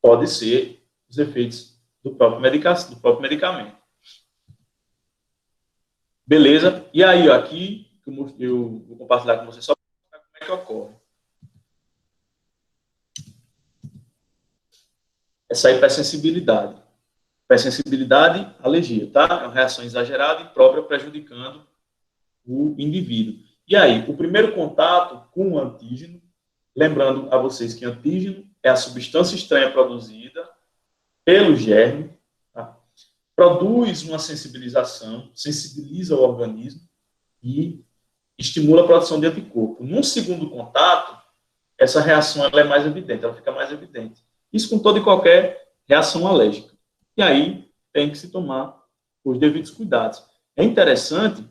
pode ser os efeitos do próprio medicamento. Beleza? E aí, ó, aqui, eu vou compartilhar com vocês só para mostrar como é que ocorre. Essa hipersensibilidade. Hipersensibilidade, alergia, tá? É uma reação exagerada e própria, prejudicando o indivíduo. E aí, o primeiro contato com o antígeno, lembrando a vocês que antígeno é a substância estranha produzida pelo germe, tá? Produz uma sensibilização, sensibiliza o organismo e estimula a produção de anticorpo. Num segundo contato, essa reação ela é mais evidente, ela fica mais evidente. Isso com toda e qualquer reação alérgica. E aí tem que se tomar os devidos cuidados. É interessante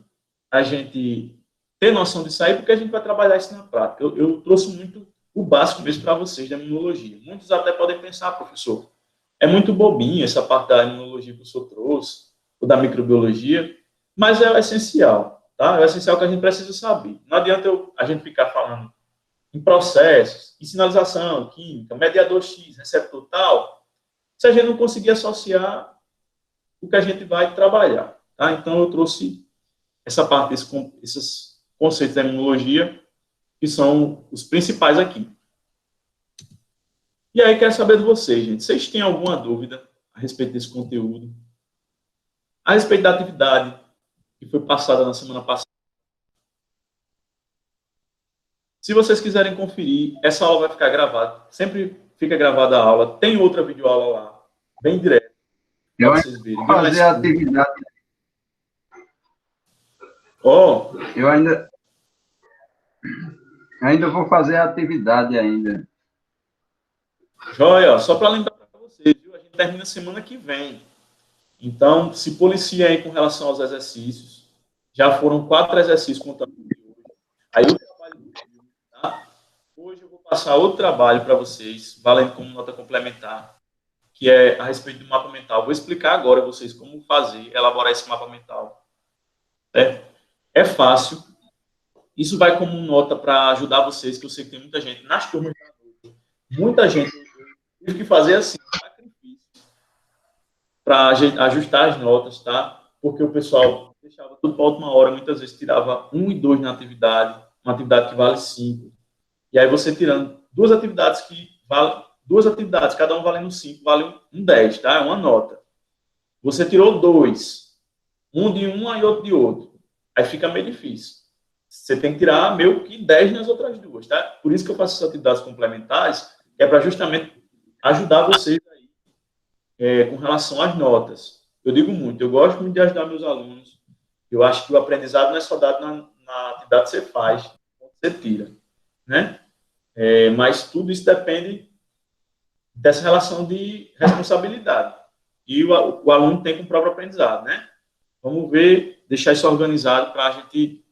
a gente ter noção disso aí, porque a gente vai trabalhar isso na prática. Eu trouxe muito o básico mesmo para vocês da imunologia. Muitos até podem pensar, professor, é muito bobinho essa parte da imunologia que o senhor trouxe, ou da microbiologia, mas é o essencial, tá? É o essencial que a gente precisa saber. Não adianta a gente ficar falando em processos, em sinalização, química, mediador X, receptor tal, se a gente não conseguir associar o que a gente vai trabalhar, tá? Então, eu trouxe essa parte, esses conceitos da imunologia, que são os principais aqui. E aí, quero saber de vocês, gente. Vocês têm alguma dúvida a respeito desse conteúdo? A respeito da atividade que foi passada na semana passada? Se vocês quiserem conferir, essa aula vai ficar gravada. Sempre fica gravada a aula. Tem outra videoaula lá, bem direto. Eu ainda vou fazer a atividade. Oh. Eu ainda vou fazer a atividade ainda. Joia, só para lembrar para vocês, viu? A gente termina semana que vem. Então, se policia aí com relação aos exercícios. Já foram 4 exercícios contando hoje. Aí eu trabalho, tá? Hoje eu vou passar outro trabalho para vocês, valendo como nota complementar, que é a respeito do mapa mental. Vou explicar agora a vocês como fazer, elaborar esse mapa mental. É fácil. Isso vai como nota para ajudar vocês, que eu sei que tem muita gente nas turmas. Muita gente teve que fazer assim, sacrifício, para ajustar as notas, tá? Porque o pessoal deixava tudo para a última hora, muitas vezes tirava 1 e 2 na atividade, uma atividade que vale 5. E aí você tirando duas atividades, cada um valendo 5, vale um 10, tá? É uma nota. Você tirou 2, um de um e outro de outro. Aí fica meio difícil. Você tem que tirar meio que 10 nas outras duas, tá? Por isso que eu faço essas atividades complementares, que é para justamente ajudar vocês aí, com relação às notas. Eu digo muito, eu gosto muito de ajudar meus alunos. Eu acho que o aprendizado não é só dado na atividade que você faz, você tira, né? Mas tudo isso depende dessa relação de responsabilidade. E o aluno tem com o próprio aprendizado, né? Vamos ver, deixar isso organizado para a gente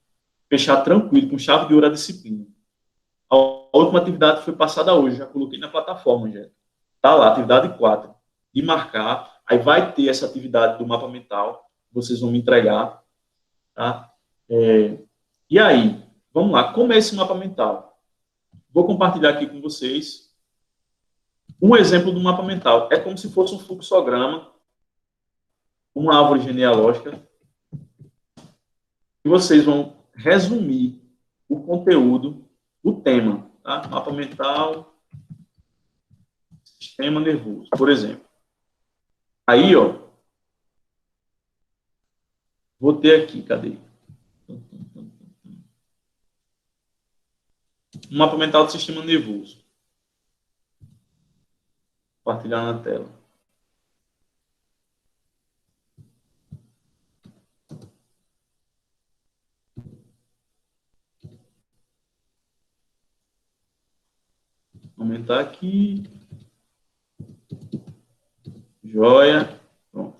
fechar tranquilo, com chave de ouro a disciplina. A última atividade foi passada hoje, já coloquei na plataforma, já. Tá lá, atividade 4. De marcar, aí vai ter essa atividade do mapa mental, vocês vão me entregar, tá? E aí, vamos lá, como é esse mapa mental? Vou compartilhar aqui com vocês um exemplo do mapa mental. É como se fosse um fluxograma, uma árvore genealógica, e vocês vão resumir o conteúdo, o tema, tá? Mapa mental, sistema nervoso, por exemplo. Aí, ó, vou ter aqui, cadê? Um mapa mental do sistema nervoso. Compartilhar na tela. Aumentar aqui. Joia. Pronto.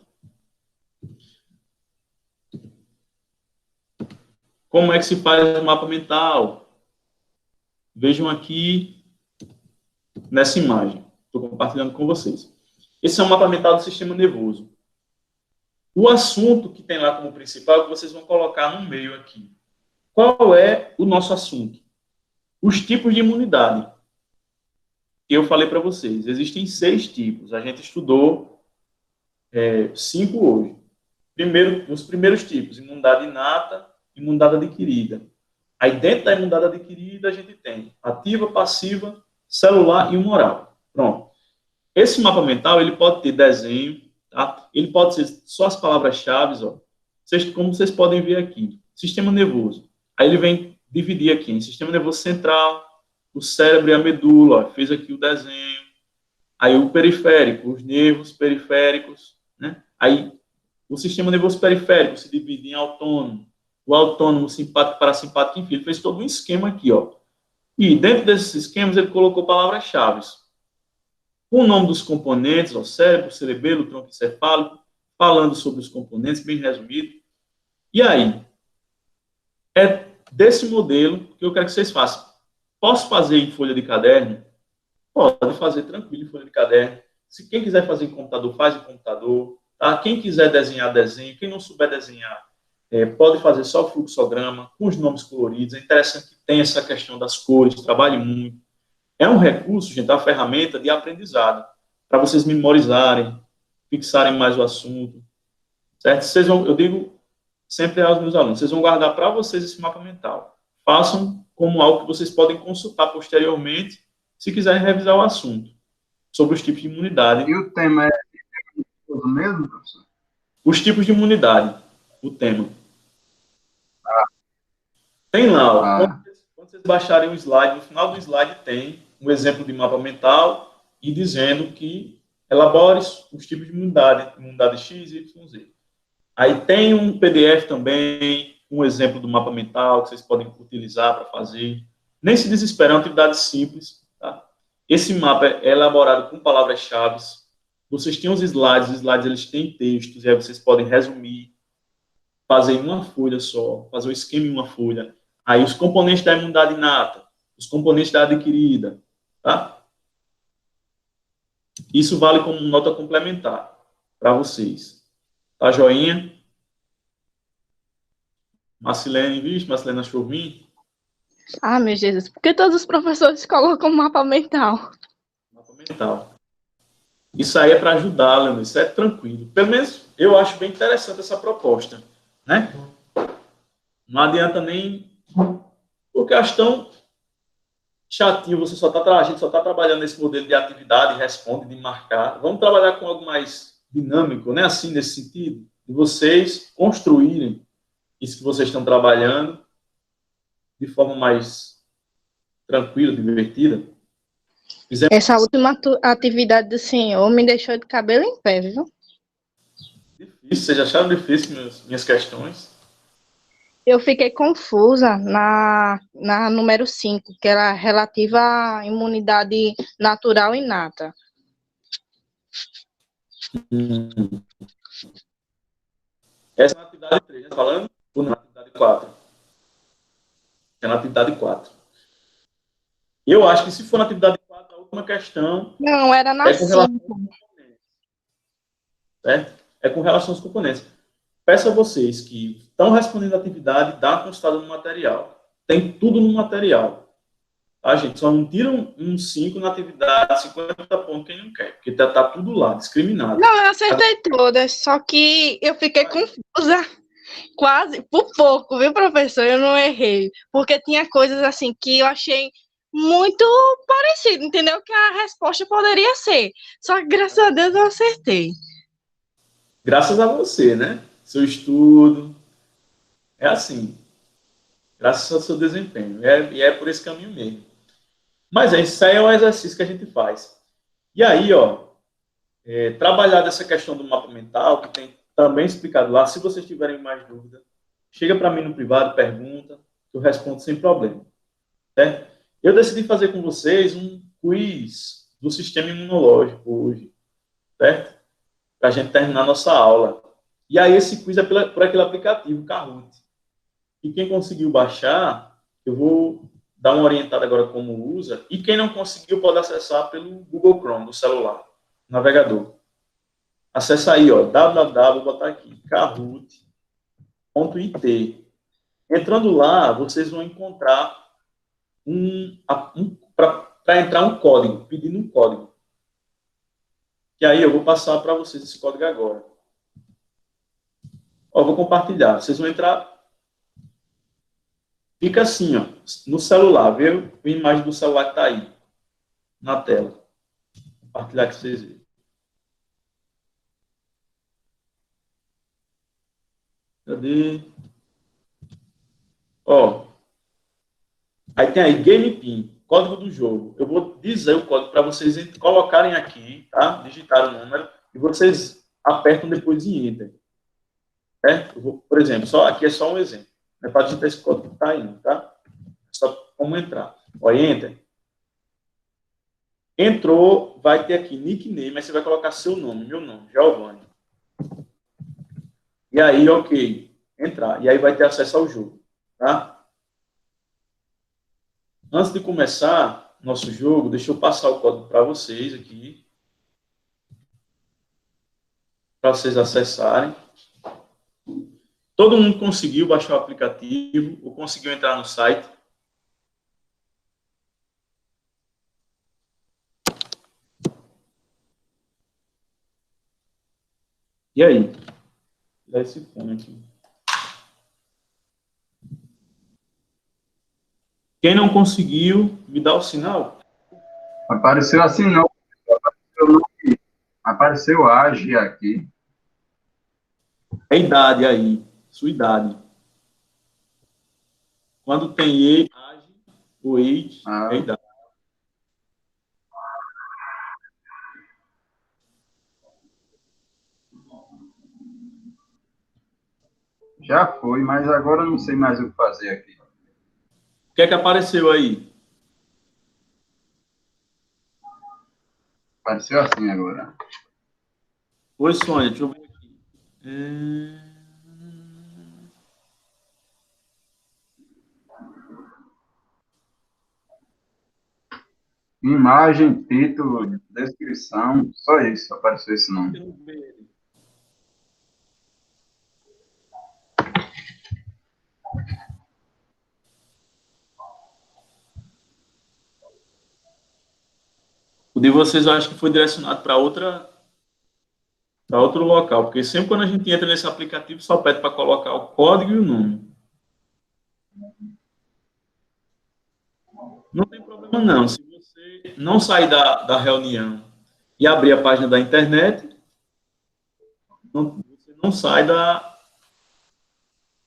Como é que se faz o mapa mental? Vejam aqui nessa imagem. Estou compartilhando com vocês. Esse é o mapa mental do sistema nervoso. O assunto que tem lá como principal é que vocês vão colocar no meio aqui. Qual é o nosso assunto? Os tipos de imunidade. Eu falei para vocês, existem 6 tipos. A gente estudou 5 hoje. Primeiro, os primeiros tipos, imunidade inata, imunidade adquirida. Aí dentro da imunidade adquirida a gente tem ativa, passiva, celular e humoral. Pronto. Esse mapa mental, ele pode ter desenho, tá? Ele pode ser só as palavras-chave, ó. Como vocês podem ver aqui. Sistema nervoso. Aí ele vem dividir aqui em sistema nervoso central, o cérebro e a medula, ó. Fez aqui o desenho. Aí o periférico, os nervos periféricos, né? Aí o sistema nervoso periférico se divide em autônomo, o autônomo, simpático, parasimpático, enfim. Ele fez todo um esquema aqui, ó. E dentro desses esquemas ele colocou palavras-chave. Com o nome dos componentes, ó, cérebro, cerebelo, tronco encefálico, falando sobre os componentes, bem resumido. E aí, é desse modelo que eu quero que vocês façam. Posso fazer em folha de caderno? Pode fazer tranquilo em folha de caderno. Se quem quiser fazer em computador, faz em computador. Tá? Quem quiser desenhar, desenho. Quem não souber desenhar, pode fazer só fluxograma, com os nomes coloridos. É interessante que tem essa questão das cores, trabalhe muito. É um recurso, gente, uma ferramenta de aprendizado, para vocês memorizarem, fixarem mais o assunto, certo? Eu digo sempre aos meus alunos, vocês vão guardar para vocês esse mapa mental. Façam como algo que vocês podem consultar posteriormente, se quiserem revisar o assunto, sobre os tipos de imunidade. E o tema é o mesmo, professor? Os tipos de imunidade, o tema. Tem lá, ó, quando vocês baixarem o slide, no final do slide tem um exemplo de mapa mental e dizendo que elabore os tipos de imunidade X, Y, Z. Aí tem um PDF também, um exemplo do mapa mental que vocês podem utilizar para fazer. Nem se desesperar, é uma atividade simples. Tá? Esse mapa é elaborado com palavras-chave. Vocês têm os slides eles têm textos, e aí vocês podem resumir, fazer em uma folha só, fazer um esquema em uma folha. Aí os componentes da imunidade inata, os componentes da adquirida, tá? Isso vale como nota complementar para vocês. Tá joinha? Marcilene, vixe, Marcilene achou ruim? Ah, meu Jesus, por que todos os professores colocam mapa mental? Mapa mental. Isso aí é para ajudar, Leandro, isso é tranquilo. Pelo menos eu acho bem interessante essa proposta, né? Não adianta nem... Porque acho tão chatinho, você só tá, a gente só está trabalhando nesse modelo de atividade, responde, de marcar. Vamos trabalhar com algo mais dinâmico, né? Assim, nesse sentido, de vocês construírem isso que vocês estão trabalhando de forma mais tranquila, divertida. Essa última atividade do senhor me deixou de cabelo em pé, viu? Difícil, vocês acharam difícil minhas questões? Eu fiquei confusa na número 5, que era relativa à imunidade natural inata. Essa é na atividade 3, né? Falando? Ou na atividade 4? É na atividade 4. Eu acho que se for na atividade 4, a última questão Não, era na é com relação aos 5. componentes. Certo? É com relação aos componentes. Peço a vocês que estão respondendo a atividade, dá uma consultada no material. Tem tudo no material. Tá, gente? Só não tiram um 5 na atividade, 50 pontos quem não quer, porque tá tudo lá, discriminado. Não, eu acertei todas, só que eu fiquei confusa. Quase, por pouco, viu, professor? Eu não errei. Porque tinha coisas assim que eu achei muito parecido, entendeu? Que a resposta poderia ser. Só que, graças a Deus, eu acertei. Graças a você, né? Seu estudo. É assim. Graças ao seu desempenho. E é por esse caminho mesmo. Mas isso aí é um exercício que a gente faz. E aí, ó, trabalhar dessa questão do mapa mental, que tem também explicado lá. Se vocês tiverem mais dúvida, chega para mim no privado, pergunta, que eu respondo sem problema. Certo? Eu decidi fazer com vocês um quiz do sistema imunológico hoje, certo? Para a gente terminar a nossa aula. E aí esse quiz é por aquele aplicativo, Kahoot. E quem conseguiu baixar, eu vou dar uma orientada agora como usa. E quem não conseguiu pode acessar pelo Google Chrome, do celular, navegador. Acesse aí, ó, www, vou botar aqui, kahoot.it. Entrando lá, vocês vão encontrar para entrar um código, pedindo um código. E aí eu vou passar para vocês esse código agora. Ó, vou compartilhar. Vocês vão entrar. Fica assim, ó, no celular, viu? A imagem do celular que está aí, na tela. Vou compartilhar com vocês verem. Cadê? Ó, aí tem aí Game Pin, código do jogo. Eu vou dizer o código para vocês colocarem aqui, tá? Digitar o número e vocês apertam depois em Enter. Certo? Por exemplo, aqui é só um exemplo. Não é para digitar esse código que está aí, tá? É só como entrar. Ó, Enter. Entrou, vai ter aqui nickname, mas você vai colocar seu nome, meu nome, Giovanni. E aí, ok, entrar. E aí vai ter acesso ao jogo, tá? Antes de começar nosso jogo, deixa eu passar o código para vocês aqui, para vocês acessarem. Todo mundo conseguiu baixar o aplicativo ou conseguiu entrar no site? E aí? Dá esse fone aqui. Quem não conseguiu, me dá o sinal. Apareceu assim não. Apareceu Age aqui. É a idade aí, sua idade. Quando tem age, o age, é a idade. Já foi, mas agora eu não sei mais o que fazer aqui. O que é que apareceu aí? Apareceu assim agora. Oi, Sônia, deixa eu ver aqui. Imagem, título, descrição, só isso, apareceu esse nome. O de vocês eu acho que foi direcionado para outro local, porque sempre quando a gente entra nesse aplicativo só pede para colocar o código e o nome. Não tem problema não, se você não sair da reunião e abrir a página da internet, você não sai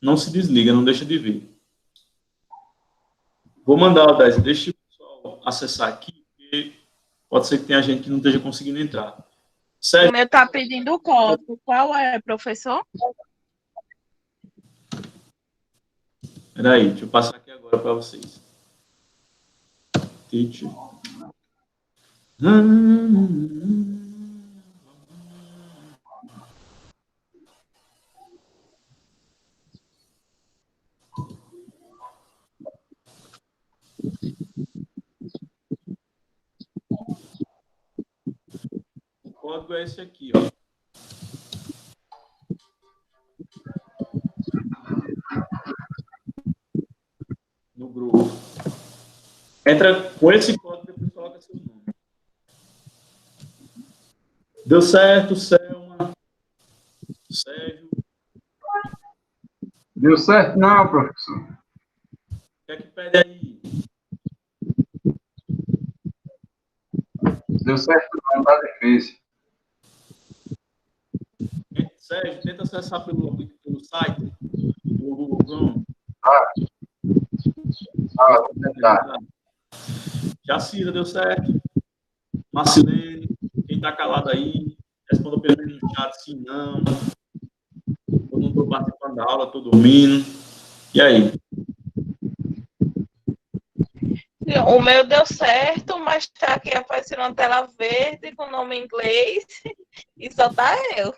não se desliga, não deixa de ver. Vou mandar, Odésia, deixa o pessoal acessar aqui, porque pode ser que tenha gente que não esteja conseguindo entrar. O Sérgio, meu está pedindo o código. Qual é, professor? peraí, deixa eu passar aqui agora para vocês. Teacher. O código é esse aqui, ó. No grupo. Entra com esse código e depois coloca seu nome. Deu certo, Selma? Sérgio? Deu certo? Não, professor. O que é que pede aí? Deu certo não, tá difícil. Sérgio, tenta acessar pelo site do Google Chrome. Vou tentar. Jacira, deu certo? Marcilene, quem está calado aí, responda pelo menos no chat, sim, não. Eu não estou participando da aula, estou dormindo. E aí? O meu deu certo, mas está aqui aparecendo uma tela verde com o nome em inglês e só tá eu.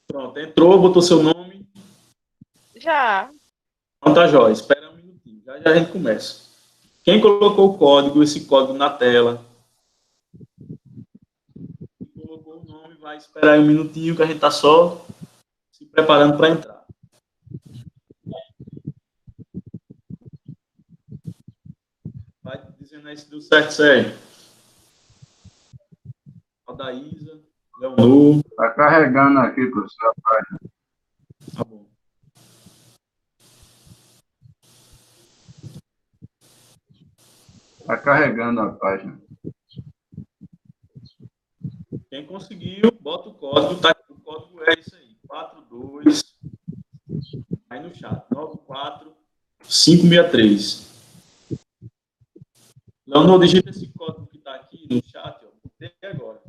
Pronto, entrou, botou seu nome. Já. Então tá, jóia. Espera um minutinho. Já a gente começa. Quem colocou o código, esse código na tela, quem colocou o nome, vai esperar aí um minutinho que a gente está só se preparando para entrar. Vai dizendo aí se deu certo, Sérgio. A Daísa, Leonor. Tá carregando aqui, professor, a página. Tá bom. Tá carregando a página. Quem conseguiu, bota o código. Tá, o código é isso aí. 42. Aí no chat. 94563. Leonor, digita esse código que está aqui no chat. Ó. Botei agora.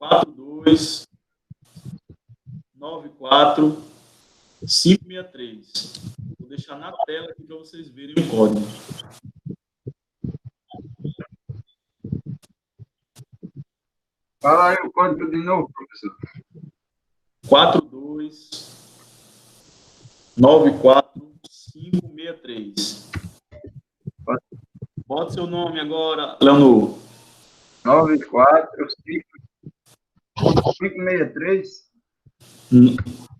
4294563. Vou deixar na tela aqui para vocês verem o código. Fala aí o código de novo, professor. 4294563. Bota seu nome agora, Leonor. 94563.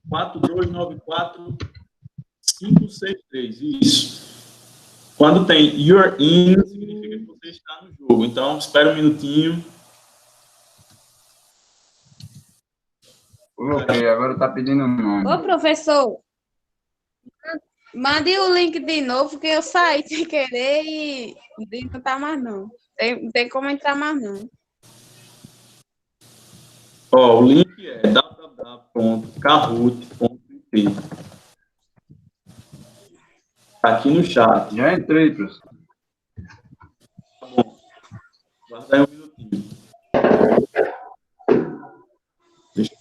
4294563. Isso. Quando tem you're in, significa que você está no jogo. Então, espera um minutinho. Ok, agora tá pedindo o nome. Ô, professor, mande o link de novo, que eu saí sem querer e não tá mais, não. Não tem como entrar mais, não. Ó, o link é www.kahoot.it. Tá aqui no chat. Já entrei, professor. Tá bom. Guarda aí um minutinho. Deixa eu...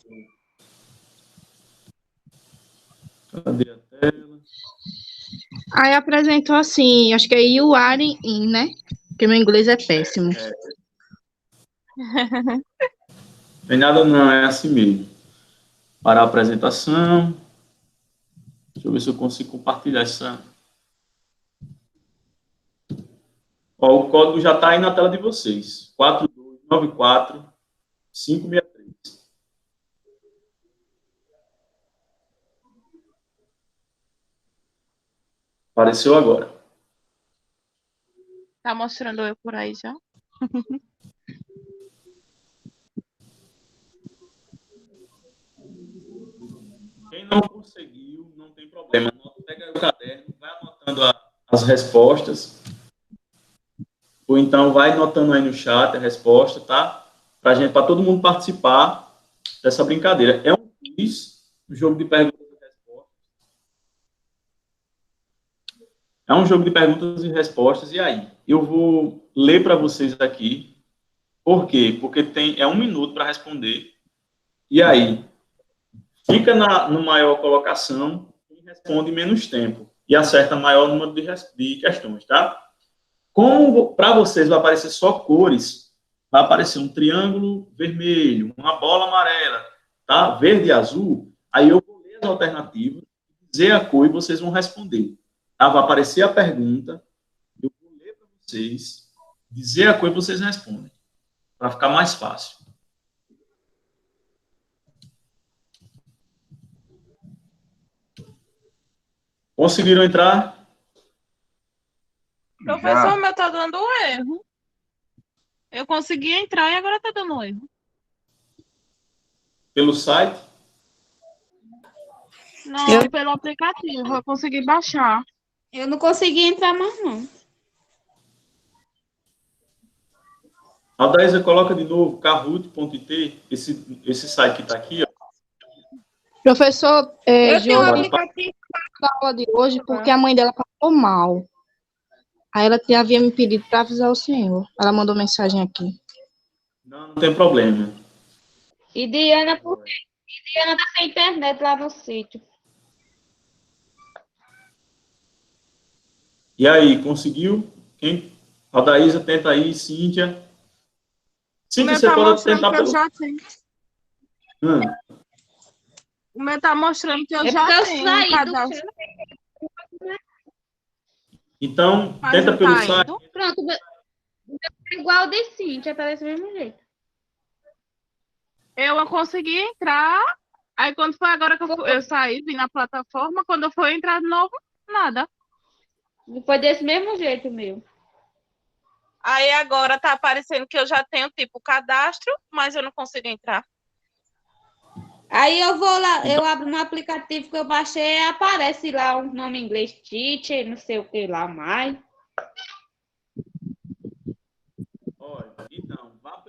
Cadê a tela? Aí apresentou assim, acho que é You Are In, né? Porque meu inglês é péssimo. Tem nada não, é assim mesmo. Para a apresentação. Deixa eu ver se eu consigo compartilhar essa... Ó, o código já está aí na tela de vocês. 4294563. Apareceu agora. Tá mostrando eu por aí já? Quem não conseguiu, não tem problema. Pega aí o caderno, vai anotando as respostas. Ou então vai anotando aí no chat a resposta, tá? Para todo mundo participar dessa brincadeira. É um quiz, um jogo de perguntas e respostas. É um jogo de perguntas e respostas. E aí? Eu vou ler para vocês aqui. Por quê? Porque é 1 minuto para responder. E aí? Fica no maior colocação e responde menos tempo. E acerta maior número de questões, tá? Como para vocês vai aparecer só cores, vai aparecer um triângulo vermelho, uma bola amarela, tá? Verde e azul. Aí eu vou ler as alternativas, dizer a cor e vocês vão responder. Tá? Vai aparecer a pergunta, eu vou ler para vocês, dizer a cor e vocês respondem. Para ficar mais fácil. Conseguiram entrar? Professor, o meu tá dando um erro. Eu consegui entrar e agora tá dando um erro. Pelo site? Não, pelo aplicativo. Eu consegui baixar. Eu não consegui entrar mais, não. Aldaísa, coloca de novo kahoot.it, esse site que está aqui, ó. Professor, Eu tenho um Giovana aplicativo. da aula de hoje porque a mãe dela passou mal. Aí ela havia me pedido para avisar o senhor. Ela mandou mensagem aqui. Não tem problema. E Diana tá sem internet lá no sítio. E aí, conseguiu? Quem? Aldaísa, tenta aí, Cíntia. Cíntia, você pode tentar que pelo... eu já tenho. O meu tá mostrando que eu já tenho. Saí do cadastro. Então, Mas tenta não pelo tá site. indo. Pronto, igual de Cíntia, tá desse mesmo jeito. Eu consegui entrar. Aí quando foi agora que eu saí, vim na plataforma, quando eu fui entrar de novo, nada. Foi desse mesmo jeito, meu. Aí agora tá aparecendo que eu já tenho tipo cadastro, mas eu não consigo entrar. Aí eu vou lá, eu abro no aplicativo que eu baixei e aparece lá um nome em inglês, teacher, não sei o que lá mais. Olha, então, vá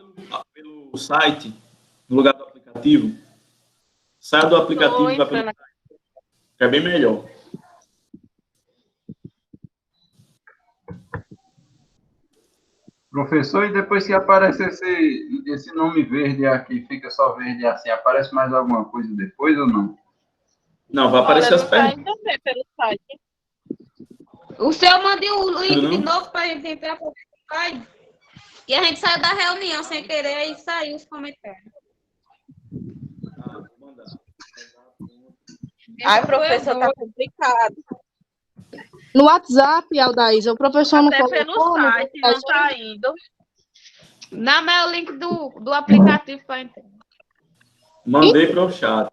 pelo site, no lugar do aplicativo. Saia do aplicativo e vá pelo site. Que é bem melhor. Professor, e depois que aparece esse nome verde aqui, fica só verde assim, aparece mais alguma coisa depois ou não? Não, vai aparecer as perguntas. Ainda pelo site. O senhor manda o link Não. de novo pra gente entrar pro site. E a gente saiu da reunião sem querer e saiu os comentários. Vou mandar. Ai, professor, tá complicado. No WhatsApp, Aldaísa, o professor não Até colocou pelo no site, não tá indo. Não, é o link do aplicativo para entrar. Mandei para o chat.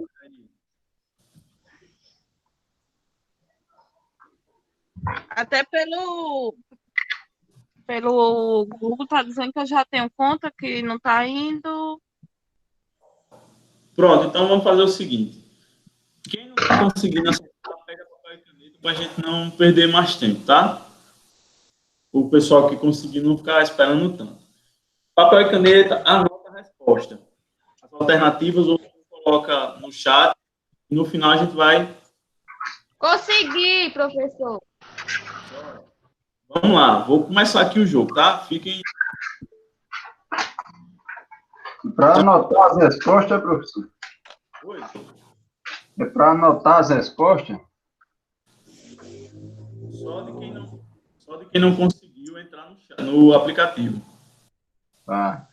Até pelo Google tá dizendo que eu já tenho conta, que não tá indo. Pronto, então vamos fazer o seguinte. Quem não está conseguindo acertar, pega papel e caneta para a gente não perder mais tempo, tá? O pessoal que conseguir não ficar esperando tanto. Papel e caneta, anota a resposta. As alternativas ou coloca no chat e no final a gente vai... Consegui, professor. Vamos lá, vou começar aqui o jogo, tá? Fiquem... Para anotar as respostas, professor? Oi? É para anotar as respostas? Só de quem não conseguiu entrar no aplicativo. Tá.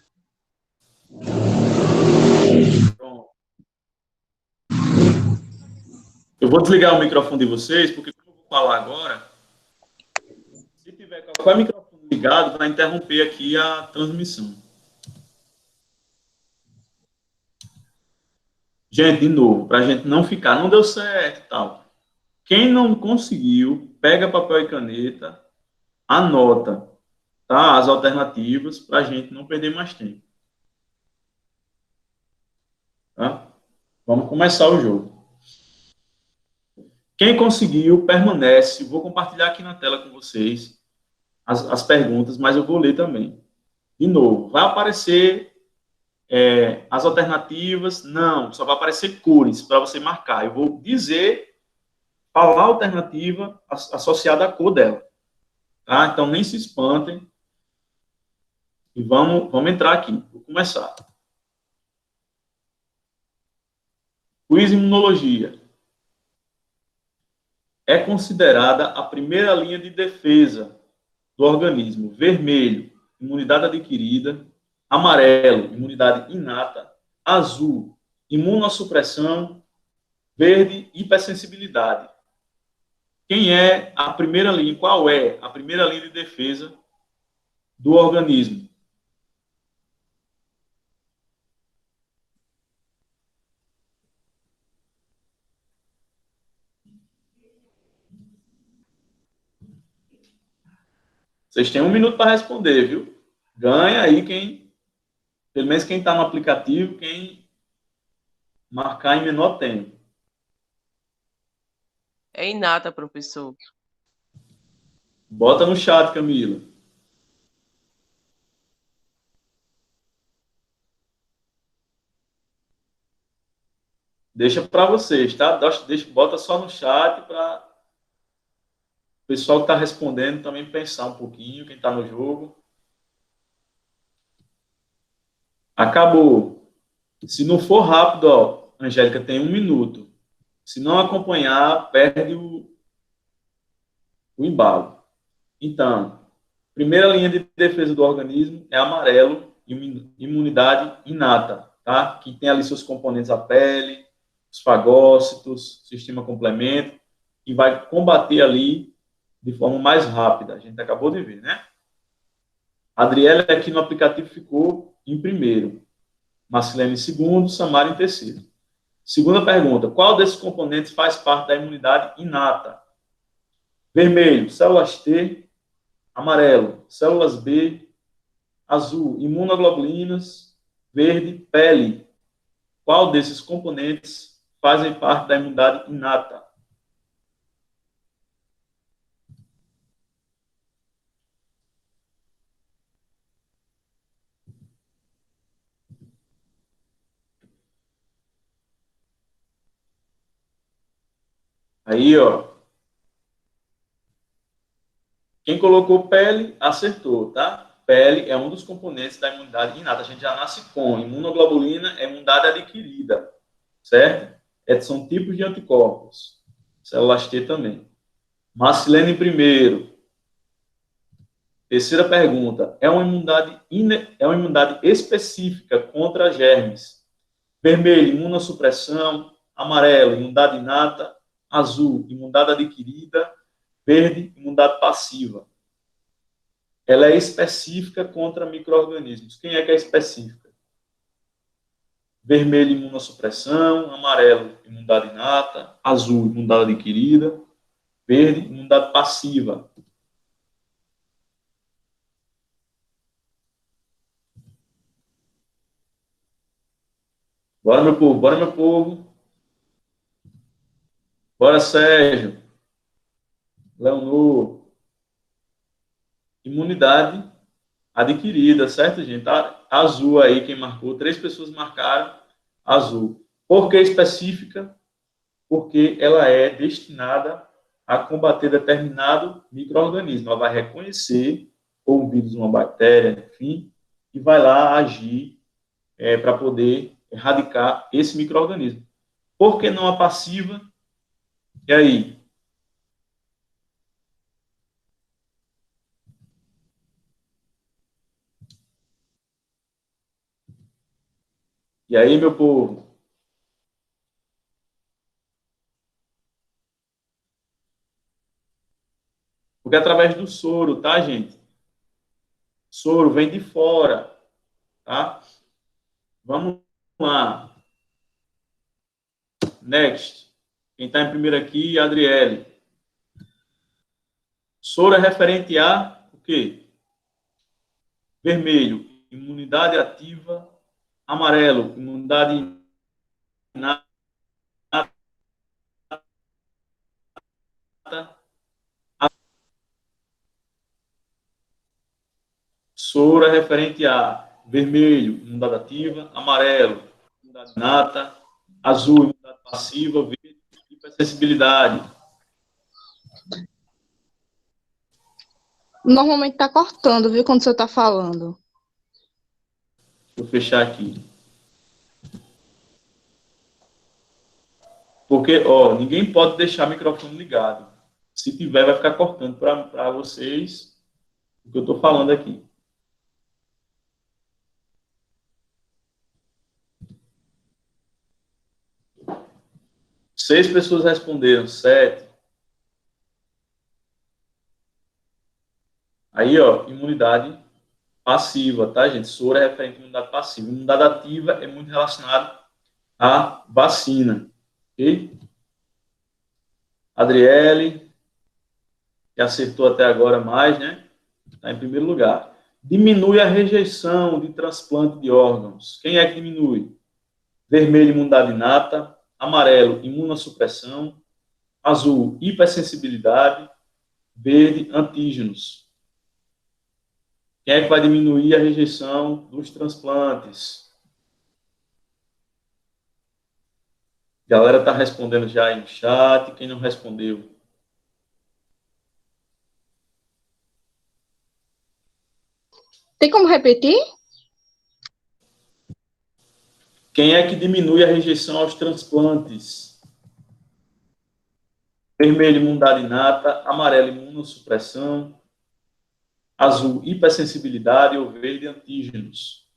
Pronto. Eu vou desligar o microfone de vocês, porque como eu vou falar agora, se tiver qualquer microfone ligado, vai interromper aqui a transmissão. Gente, de novo, para a gente não ficar, não deu certo e tal. Quem não conseguiu, pega papel e caneta, anota, tá? As alternativas, para a gente não perder mais tempo. Tá? Vamos começar o jogo. Quem conseguiu, permanece. Vou compartilhar aqui na tela com vocês as perguntas, mas eu vou ler também. De novo, vai aparecer as alternativas? Não, só vai aparecer cores para você marcar. Eu vou dizer qual a alternativa associada à cor dela. Tá? Então, nem se espantem. E vamos entrar aqui. Vou começar. Quiz Imunologia. É considerada a primeira linha de defesa do organismo. Vermelho, imunidade adquirida. Amarelo, imunidade inata. Azul, imunossupressão. Verde, hipersensibilidade. Quem é a primeira linha? Qual é a primeira linha de defesa do organismo? Vocês têm 1 minuto para responder, viu? Ganha aí pelo menos quem está no aplicativo, quem marcar em menor tempo. É inata, professor. Bota no chat, Camila. Deixa para vocês, tá? Bota só no chat para o pessoal que está respondendo também pensar um pouquinho, quem está no jogo. Acabou. Se não for rápido, ó, Angélica, tem 1 minuto. Se não acompanhar, perde o embalo. Então, primeira linha de defesa do organismo é amarelo, imunidade inata, tá? Que tem ali seus componentes, a pele, os fagócitos, sistema complemento, e vai combater ali de forma mais rápida. A gente acabou de ver, né? A Adriele aqui no aplicativo ficou em primeiro, Marcilene em segundo, Samara em terceiro. Segunda pergunta, qual desses componentes faz parte da imunidade inata? Vermelho, células T. Amarelo, células B. Azul, imunoglobulinas. Verde, pele. Qual desses componentes fazem parte da imunidade inata? Aí, ó. Quem colocou pele, acertou, tá? Pele é um dos componentes da imunidade inata. A gente já nasce com. Imunoglobulina é imunidade adquirida, certo? São tipos de anticorpos. Células T também. Marcilene em primeiro. Terceira pergunta. É uma imunidade específica contra germes. Vermelho, imunossupressão. Amarelo, imunidade inata. Azul, imunidade adquirida. Verde, imunidade passiva. Ela é específica contra micro-organismos. Quem é que é específica? Vermelho, imunossupressão. Amarelo, imunidade inata. Azul, imunidade adquirida. Verde, imunidade passiva. Bora, meu povo, bora, meu povo. Bora, Sérgio. Leonor. Imunidade adquirida, certo, gente? Tá azul aí, quem marcou. 3 pessoas marcaram azul. Por que específica? Porque ela é destinada a combater determinado micro-organismo. Ela vai reconhecer ou um vírus, uma bactéria, enfim, e vai lá agir para poder erradicar esse micro-organismo. Por que não a passiva? E aí? E aí, meu povo? Porque através do soro, tá, gente? Soro vem de fora, tá? Vamos lá. Next. Quem está em primeiro aqui, Adriele. Soro é referente a o quê? Vermelho, imunidade ativa. Amarelo, imunidade inata. Soro é referente a vermelho, imunidade ativa. Amarelo, imunidade inata. Azul, imunidade passiva. Verde, hipersensibilidade. Normalmente tá cortando, viu, quando você tá falando. Deixa eu fechar aqui. Porque, ó, ninguém pode deixar o microfone ligado. Se tiver, vai ficar cortando para vocês o que eu estou falando aqui. Seis pessoas responderam, 7. Aí, ó, imunidade passiva, tá, gente? Soro é referente à imunidade passiva. Imunidade ativa é muito relacionado à vacina, ok? Adriele, que acertou até agora mais, né? Está em primeiro lugar. Diminui a rejeição de transplante de órgãos. Quem é que diminui? Vermelho, imunidade inata. Amarelo, imunossupressão. Azul, hipersensibilidade. Verde, antígenos. Quem é que vai diminuir a rejeição dos transplantes? A galera está respondendo já aí no chat. Quem não respondeu? Tem como repetir? Quem é que diminui a rejeição aos transplantes? Vermelho, imunidade inata. Amarelo, imunossupressão. Azul, hipersensibilidade. Ou verde, antígenos.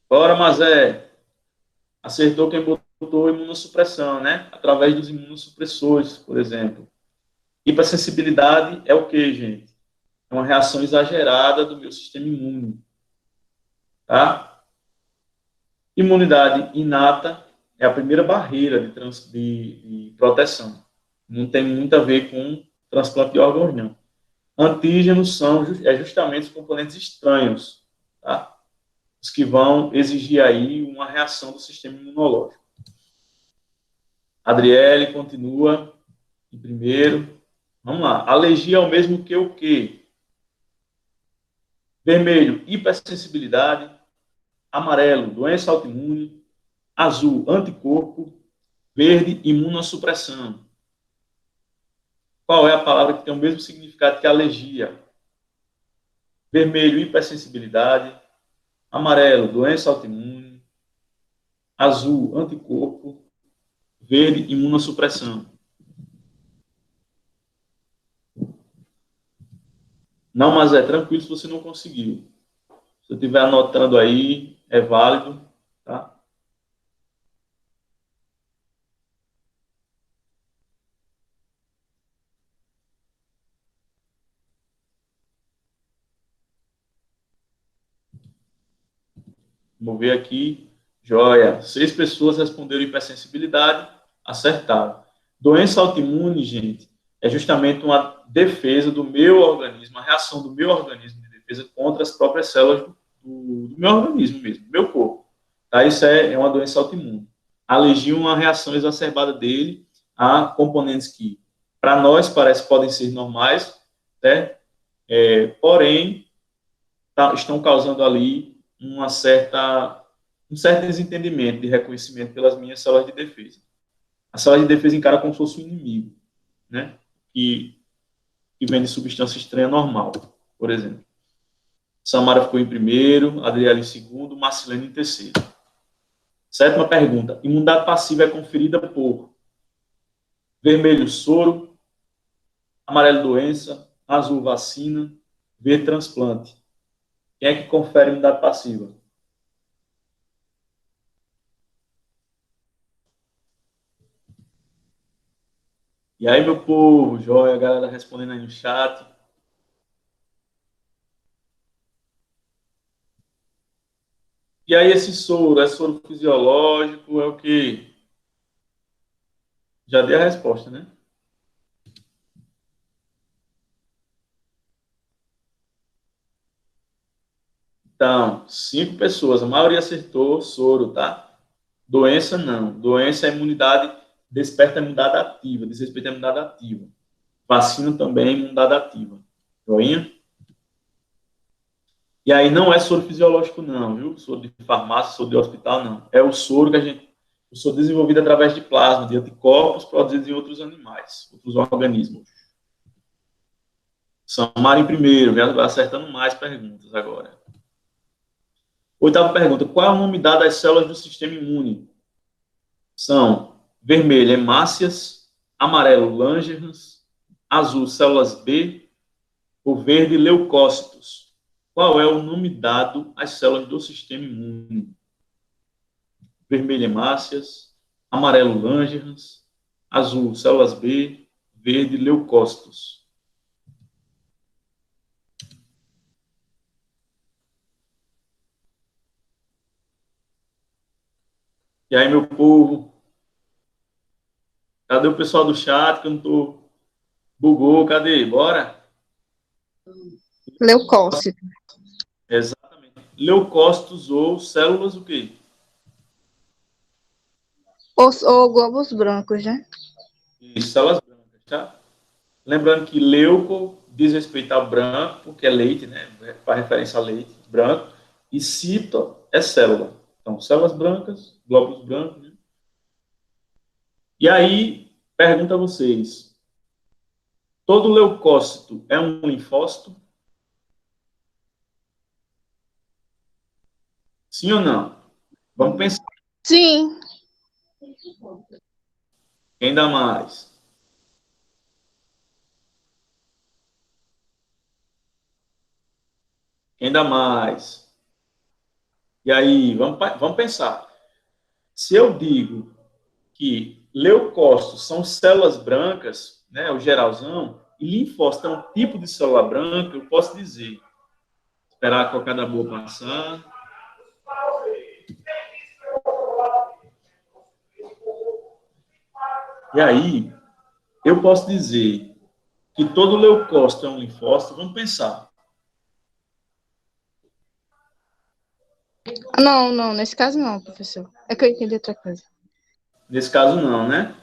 Bora, Mazé. Acertou quem botou imunossupressão, né? Através dos imunossupressores, por exemplo. Hipersensibilidade é o quê, gente? É uma reação exagerada do meu sistema imune. Tá? Imunidade inata é a primeira barreira de proteção. Não tem muito a ver com transplante de órgãos, não. Antígenos são justamente os componentes estranhos, tá? Os que vão exigir aí uma reação do sistema imunológico. Adriele continua em primeiro. Vamos lá. Alergia é o mesmo que o quê? Vermelho, hipersensibilidade. Amarelo, doença autoimune. Azul, anticorpo. Verde, imunossupressão. Qual é a palavra que tem o mesmo significado que alergia? Vermelho, hipersensibilidade. Amarelo, doença autoimune. Azul, anticorpo. Verde, imunossupressão. Não, mas é tranquilo se você não conseguiu. Se eu estiver anotando aí, é válido, tá? Vamos ver aqui. Joia. 6 pessoas responderam hipersensibilidade, acertaram. Doença autoimune, gente, é justamente uma defesa do meu organismo, uma reação do meu organismo de defesa contra as próprias células do meu organismo mesmo, do meu corpo. Tá? Isso é uma doença autoimune. A alergia é uma reação exacerbada dele a componentes que, para nós, parece que podem ser normais, né? Porém, estão causando ali um certo desentendimento de reconhecimento pelas minhas células de defesa. A célula de defesa encara como se fosse um inimigo, né? Que vem de substância estranha normal, por exemplo. Samara ficou em primeiro, Adriele em segundo, Marcilene em terceiro. 7ª pergunta. Imunidade passiva é conferida por vermelho, soro, amarelo, doença, azul, vacina, verde, transplante. Quem é que confere imunidade passiva? E aí, meu povo, joia, a galera respondendo aí no chat. E aí, esse soro, é soro fisiológico, é o que? Já dei a resposta, né? Então, 5 pessoas, a maioria acertou soro, tá? Doença, não. Doença é imunidade, desperta a imunidade ativa, diz respeito à imunidade ativa. Vacina também é imunidade ativa. Joinha? E aí não é soro fisiológico, não, viu? Soro de farmácia, soro de hospital, não. É o soro que o soro desenvolvido através de plasma, de anticorpos produzidos em outros animais, outros organismos. Samara em primeiro, vai acertando mais perguntas agora. 8ª pergunta. Qual é o nome dado às células do sistema imune? São vermelho, hemácias, amarelo, Langerhans, azul, células B, ou verde, leucócitos. Qual é o nome dado às células do sistema imune? Vermelho, hemácias, amarelo, Langerhans, azul, células B, verde, leucócitos. E aí, meu povo? Cadê o pessoal do chat que eu não tô... Bugou, cadê? Bora? Leucócito. Exatamente. Leucócitos ou células o quê? Ou glóbulos brancos, né? Isso, células brancas, tá? Lembrando que leuco diz respeito ao branco, porque é leite, né? Faz referência a leite branco. E cito é célula. Então, células brancas, glóbulos brancos, né? E aí, pergunta a vocês. Todo leucócito é um linfócito? Sim ou não? Vamos pensar. Sim. Quem dá mais? Quem dá mais? E aí, vamos pensar. Se eu digo que leucócitos são células brancas, né, o geralzão, e linfócito é um tipo de célula branca, eu posso dizer, esperar a cocada boa passar. E aí, eu posso dizer que todo leucócito é um linfócito, vamos pensar. Não, nesse caso não, professor. É que eu entendi outra coisa. Nesse caso, não, né?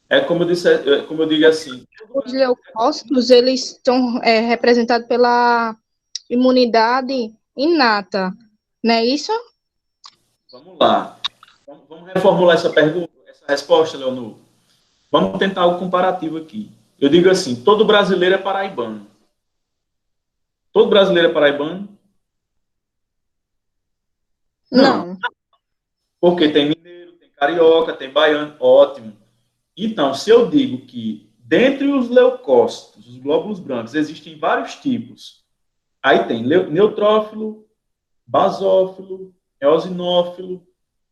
É como eu disse, como eu digo assim. Os leucócitos, eles estão representados pela imunidade inata, não é isso? Vamos lá. Vamos reformular essa pergunta, essa resposta, Leonor. Vamos tentar algo comparativo aqui. Eu digo assim, todo brasileiro é paraibano. Todo brasileiro é paraibano? Não. Porque tem mineiro, tem carioca, tem baiano. Ótimo. Então, se eu digo que dentre os leucócitos, os glóbulos brancos, existem vários tipos. Aí tem neutrófilo, basófilo, eosinófilo,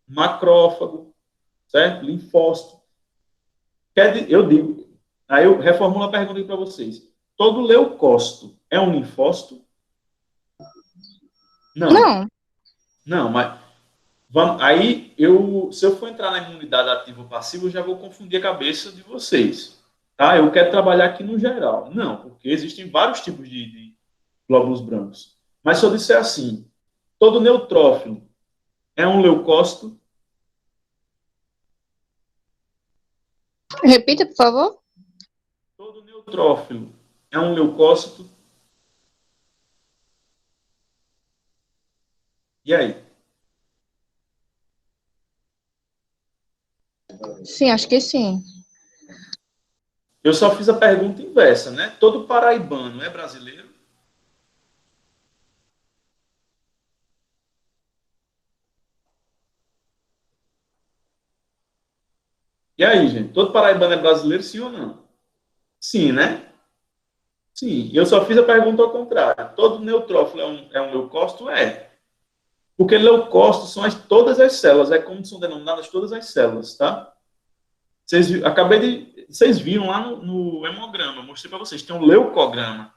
macrófago, certo? Linfócito. Eu digo, aí eu reformulo a pergunta para vocês. Todo leucócito é um linfócito? Não. Não, mas aí se eu for entrar na imunidade ativa ou passiva, eu já vou confundir a cabeça de vocês. Tá? Eu quero trabalhar aqui no geral. Não, porque existem vários tipos de glóbulos brancos. Mas se eu disser assim, todo neutrófilo é um leucócito? Repita, por favor. Todo neutrófilo é um leucócito? E aí? Sim, acho que sim. Eu só fiz a pergunta inversa, né? Todo paraibano é brasileiro? E aí, gente? Todo paraibano é brasileiro, sim ou não? Sim, né? Sim. Eu só fiz a pergunta ao contrário. Todo neutrófilo é um leucócito? É. Porque leucócitos são todas as células, é como são denominadas todas as células, tá? Vocês viram lá no hemograma, eu mostrei para vocês, tem um leucograma,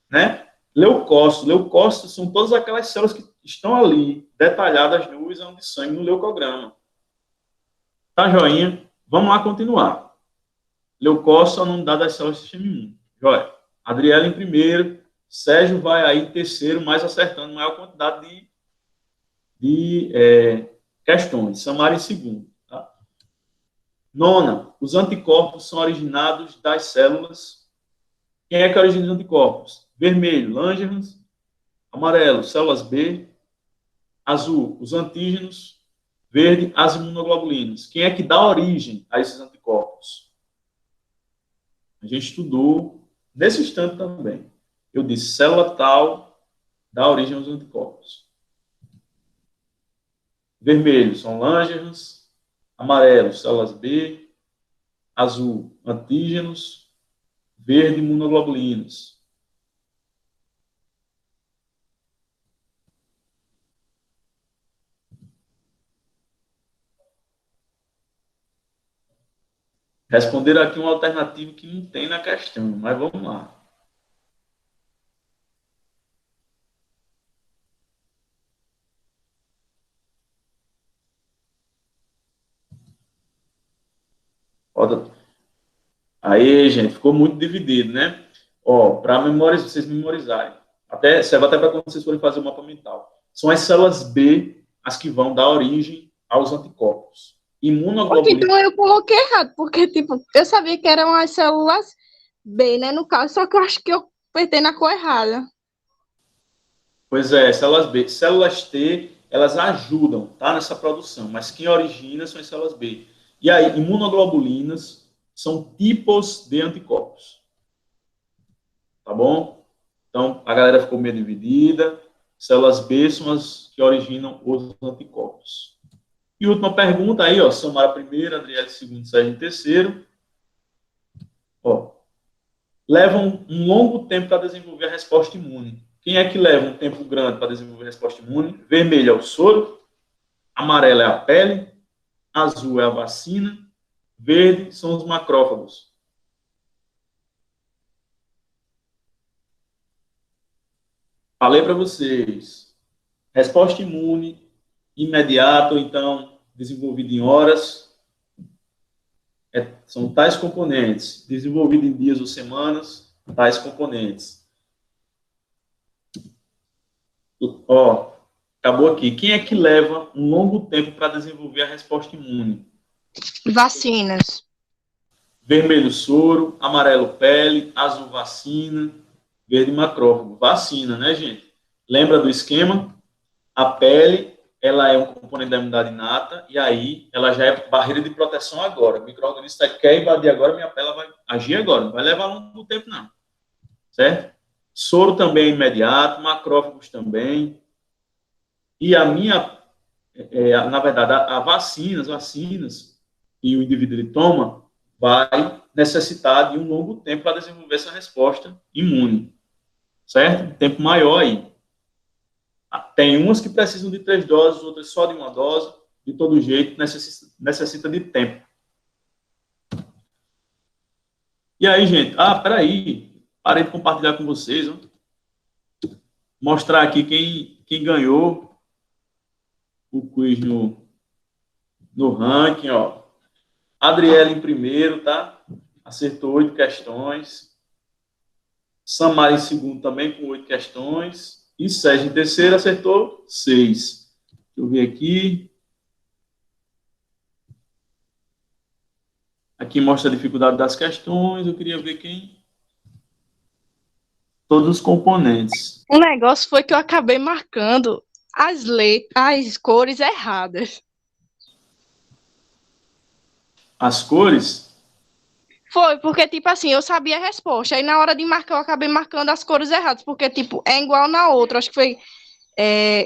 né? Leucócitos são todas aquelas células que estão ali, detalhadas no exame de sangue, no leucograma. Tá, joinha? Vamos lá continuar. Leucócito é o nome dado às células do sistema imune. Joia. Adriela em primeiro, Sérgio vai aí em terceiro, mais acertando maior quantidade de questões. Samara em segundo. Tá? Nona, os anticorpos são originados das células. Quem é que origina os anticorpos? Vermelho, Langerhans. Amarelo, células B. Azul, os antígenos. Verde, as imunoglobulinas. Quem é que dá origem a esses anticorpos? A gente estudou nesse instante também. Eu disse, célula tal dá origem aos anticorpos. Vermelho são Langerhans. Amarelo, células B. Azul, antígenos. Verde, imunoglobulinas. Responderam aqui uma alternativa que não tem na questão, mas vamos lá. Aí, gente, ficou muito dividido, né? Ó, para vocês memorizarem. Serve até para quando vocês forem fazer o mapa mental. São as células B as que vão dar origem aos anticorpos. Imunoglobulina. Então eu coloquei errado, porque, tipo, eu sabia que eram as células B, né, no caso, só que eu acho que eu apertei na cor errada. Pois é, células B. Células T, elas ajudam, tá, nessa produção, mas quem origina são as células B. E aí, imunoglobulinas são tipos de anticorpos. Tá bom? Então, a galera ficou meio dividida. Células B são as que originam os anticorpos. E última pergunta aí, ó, Samara primeiro, Adriele segundo, Sérgio em terceiro. Ó, levam um longo tempo para desenvolver a resposta imune. Quem é que leva um tempo grande para desenvolver a resposta imune? Vermelho é o soro, amarelo é a pele, azul é a vacina, verde são os macrófagos. Falei para vocês. Resposta imune imediata, ou então desenvolvida em horas. São tais componentes. Desenvolvida em dias ou semanas, tais componentes. Ó, acabou aqui. Quem é que leva um longo tempo para desenvolver a resposta imune? Vacinas. Vermelho, soro. Amarelo, pele. Azul, vacina. Verde, macrófago. Vacina, né, gente? Lembra do esquema? A pele, ela é um componente da imunidade inata, e aí ela já é barreira de proteção agora. O micro-organismo quer invadir agora, minha pele vai agir agora. Não vai levar longo tempo, não. Certo? Soro também é imediato, macrófagos também. E na verdade, as vacinas, que o indivíduo ele toma, vai necessitar de um longo tempo para desenvolver essa resposta imune. Certo? Um tempo maior aí. Tem umas que precisam de 3 doses, outras só de 1 dose. De todo jeito, necessita de tempo. E aí, gente? Peraí. Parei de compartilhar com vocês. Ó. Mostrar aqui quem ganhou o quiz no ranking. Ó. Adriele em primeiro, tá? Acertou 8 questões. Samara em segundo também com 8 questões. E Sérgio em terceiro acertou 6. Deixa eu ver aqui. Aqui mostra a dificuldade das questões. Eu queria ver quem... Todos os componentes. O negócio foi que eu acabei marcando as cores erradas. As cores? Foi, porque, tipo assim, eu sabia a resposta. Aí, na hora de marcar, eu acabei marcando as cores erradas. Porque, tipo, é igual na outra. Acho que foi...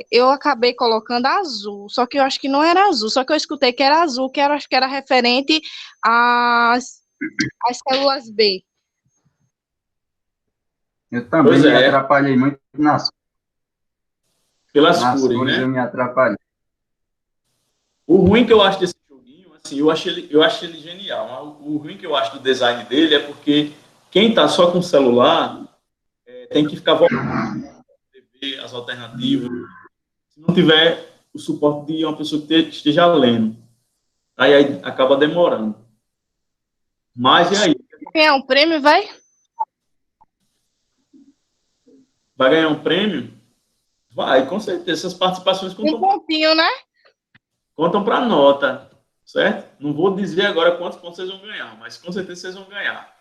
eu acabei colocando azul. Só que eu acho que não era azul. Só que eu escutei que era azul, acho que era referente às células B. Eu também Pois me é. atrapalhei muito Pelas nas cores, cores, né? eu me atrapalhei. O ruim que eu acho desse joguinho, assim, eu achei ele genial. Mas o ruim que eu acho do design dele é porque quem está só com o celular tem que ficar voltando a TV, as alternativas. Se não tiver o suporte de uma pessoa que esteja lendo, aí acaba demorando. Mas e aí? Ganhar um prêmio, vai? Vai ganhar um prêmio? Vai, com certeza. Essas participações Um pontinho, né? contam para nota, certo? Não vou dizer agora quantos pontos vocês vão ganhar, mas com certeza vocês vão ganhar.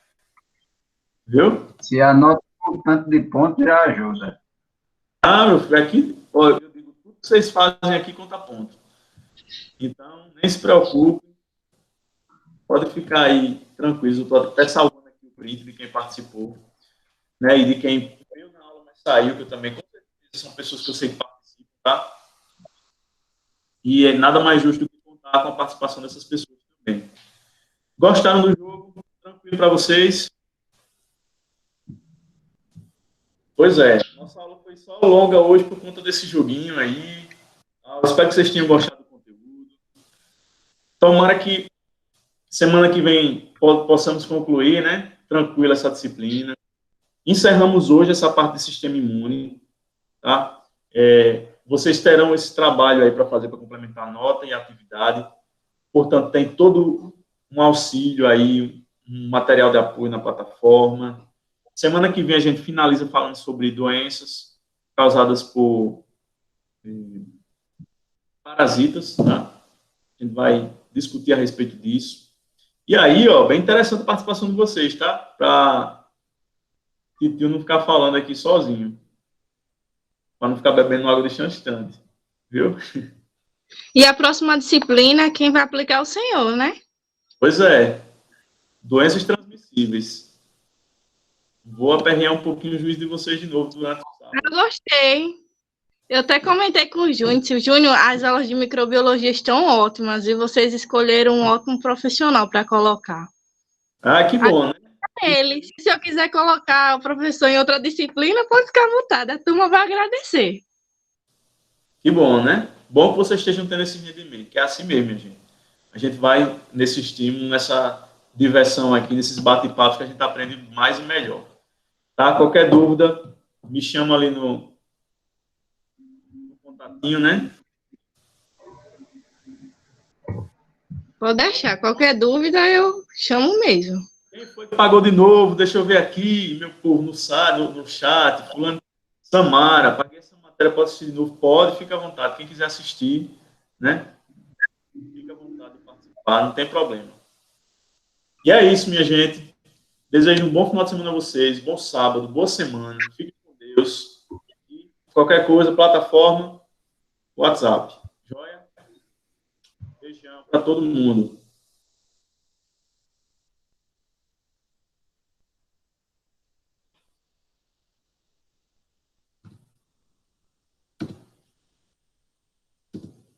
Viu? Se a nota for tanto de ponto, já ajuda. Ah, meu filho, aqui, ó, eu digo, tudo que vocês fazem aqui conta ponto. Então, nem se preocupe. Pode ficar aí tranquilo. Eu estou até salvando aqui o print de quem participou, né? E de quem veio na aula, mas saiu, que eu também, com certeza, são pessoas que eu sei que participam, tá? E é nada mais justo do que contar com a participação dessas pessoas também. Gostaram do jogo? Tranquilo para vocês? Pois é, nossa aula foi só longa hoje por conta desse joguinho aí. Eu espero que vocês tenham gostado do conteúdo. Tomara que semana que vem possamos concluir, né? Tranquilo essa disciplina. Encerramos hoje essa parte do sistema imune, tá? Vocês terão esse trabalho aí para fazer, para complementar a nota e a atividade. Portanto, tem todo um auxílio aí, um material de apoio na plataforma. Semana que vem a gente finaliza falando sobre doenças causadas por parasitas, tá? A gente vai discutir a respeito disso. E aí, ó, bem interessante a participação de vocês, tá? Para Titio não ficar falando aqui sozinho. Para não ficar bebendo água de instante, viu? E a próxima disciplina, quem vai aplicar é o senhor, né? Pois é. Doenças transmissíveis. Vou aperrear um pouquinho o juiz de vocês de novo durante o sábado. Eu gostei. Eu até comentei com o Júnior. Júnior, as aulas de microbiologia estão ótimas e vocês escolheram um ótimo profissional para colocar. Ah, que bom, né? Ele, se eu quiser colocar o professor em outra disciplina, pode ficar à vontade. A turma vai agradecer. Que bom, né? Bom que vocês estejam tendo esse rendimento, que é assim mesmo, minha gente. A gente vai nesse estímulo, nessa diversão aqui, nesses bate-papos que a gente aprende mais e melhor. Tá? Qualquer dúvida, me chama ali no contatinho, né? Pode deixar. Qualquer dúvida, eu chamo mesmo. Quem foi que pagou de novo? Deixa eu ver aqui, meu povo, no chat. Fulano, Samara, paguei essa matéria, pode assistir de novo? Pode, fica à vontade. Quem quiser assistir, né? Fica à vontade de participar, não tem problema. E é isso, minha gente. Desejo um bom final de semana a vocês, bom sábado, boa semana. Fiquem com Deus. E qualquer coisa, plataforma, WhatsApp. Joia? Beijão para todo mundo.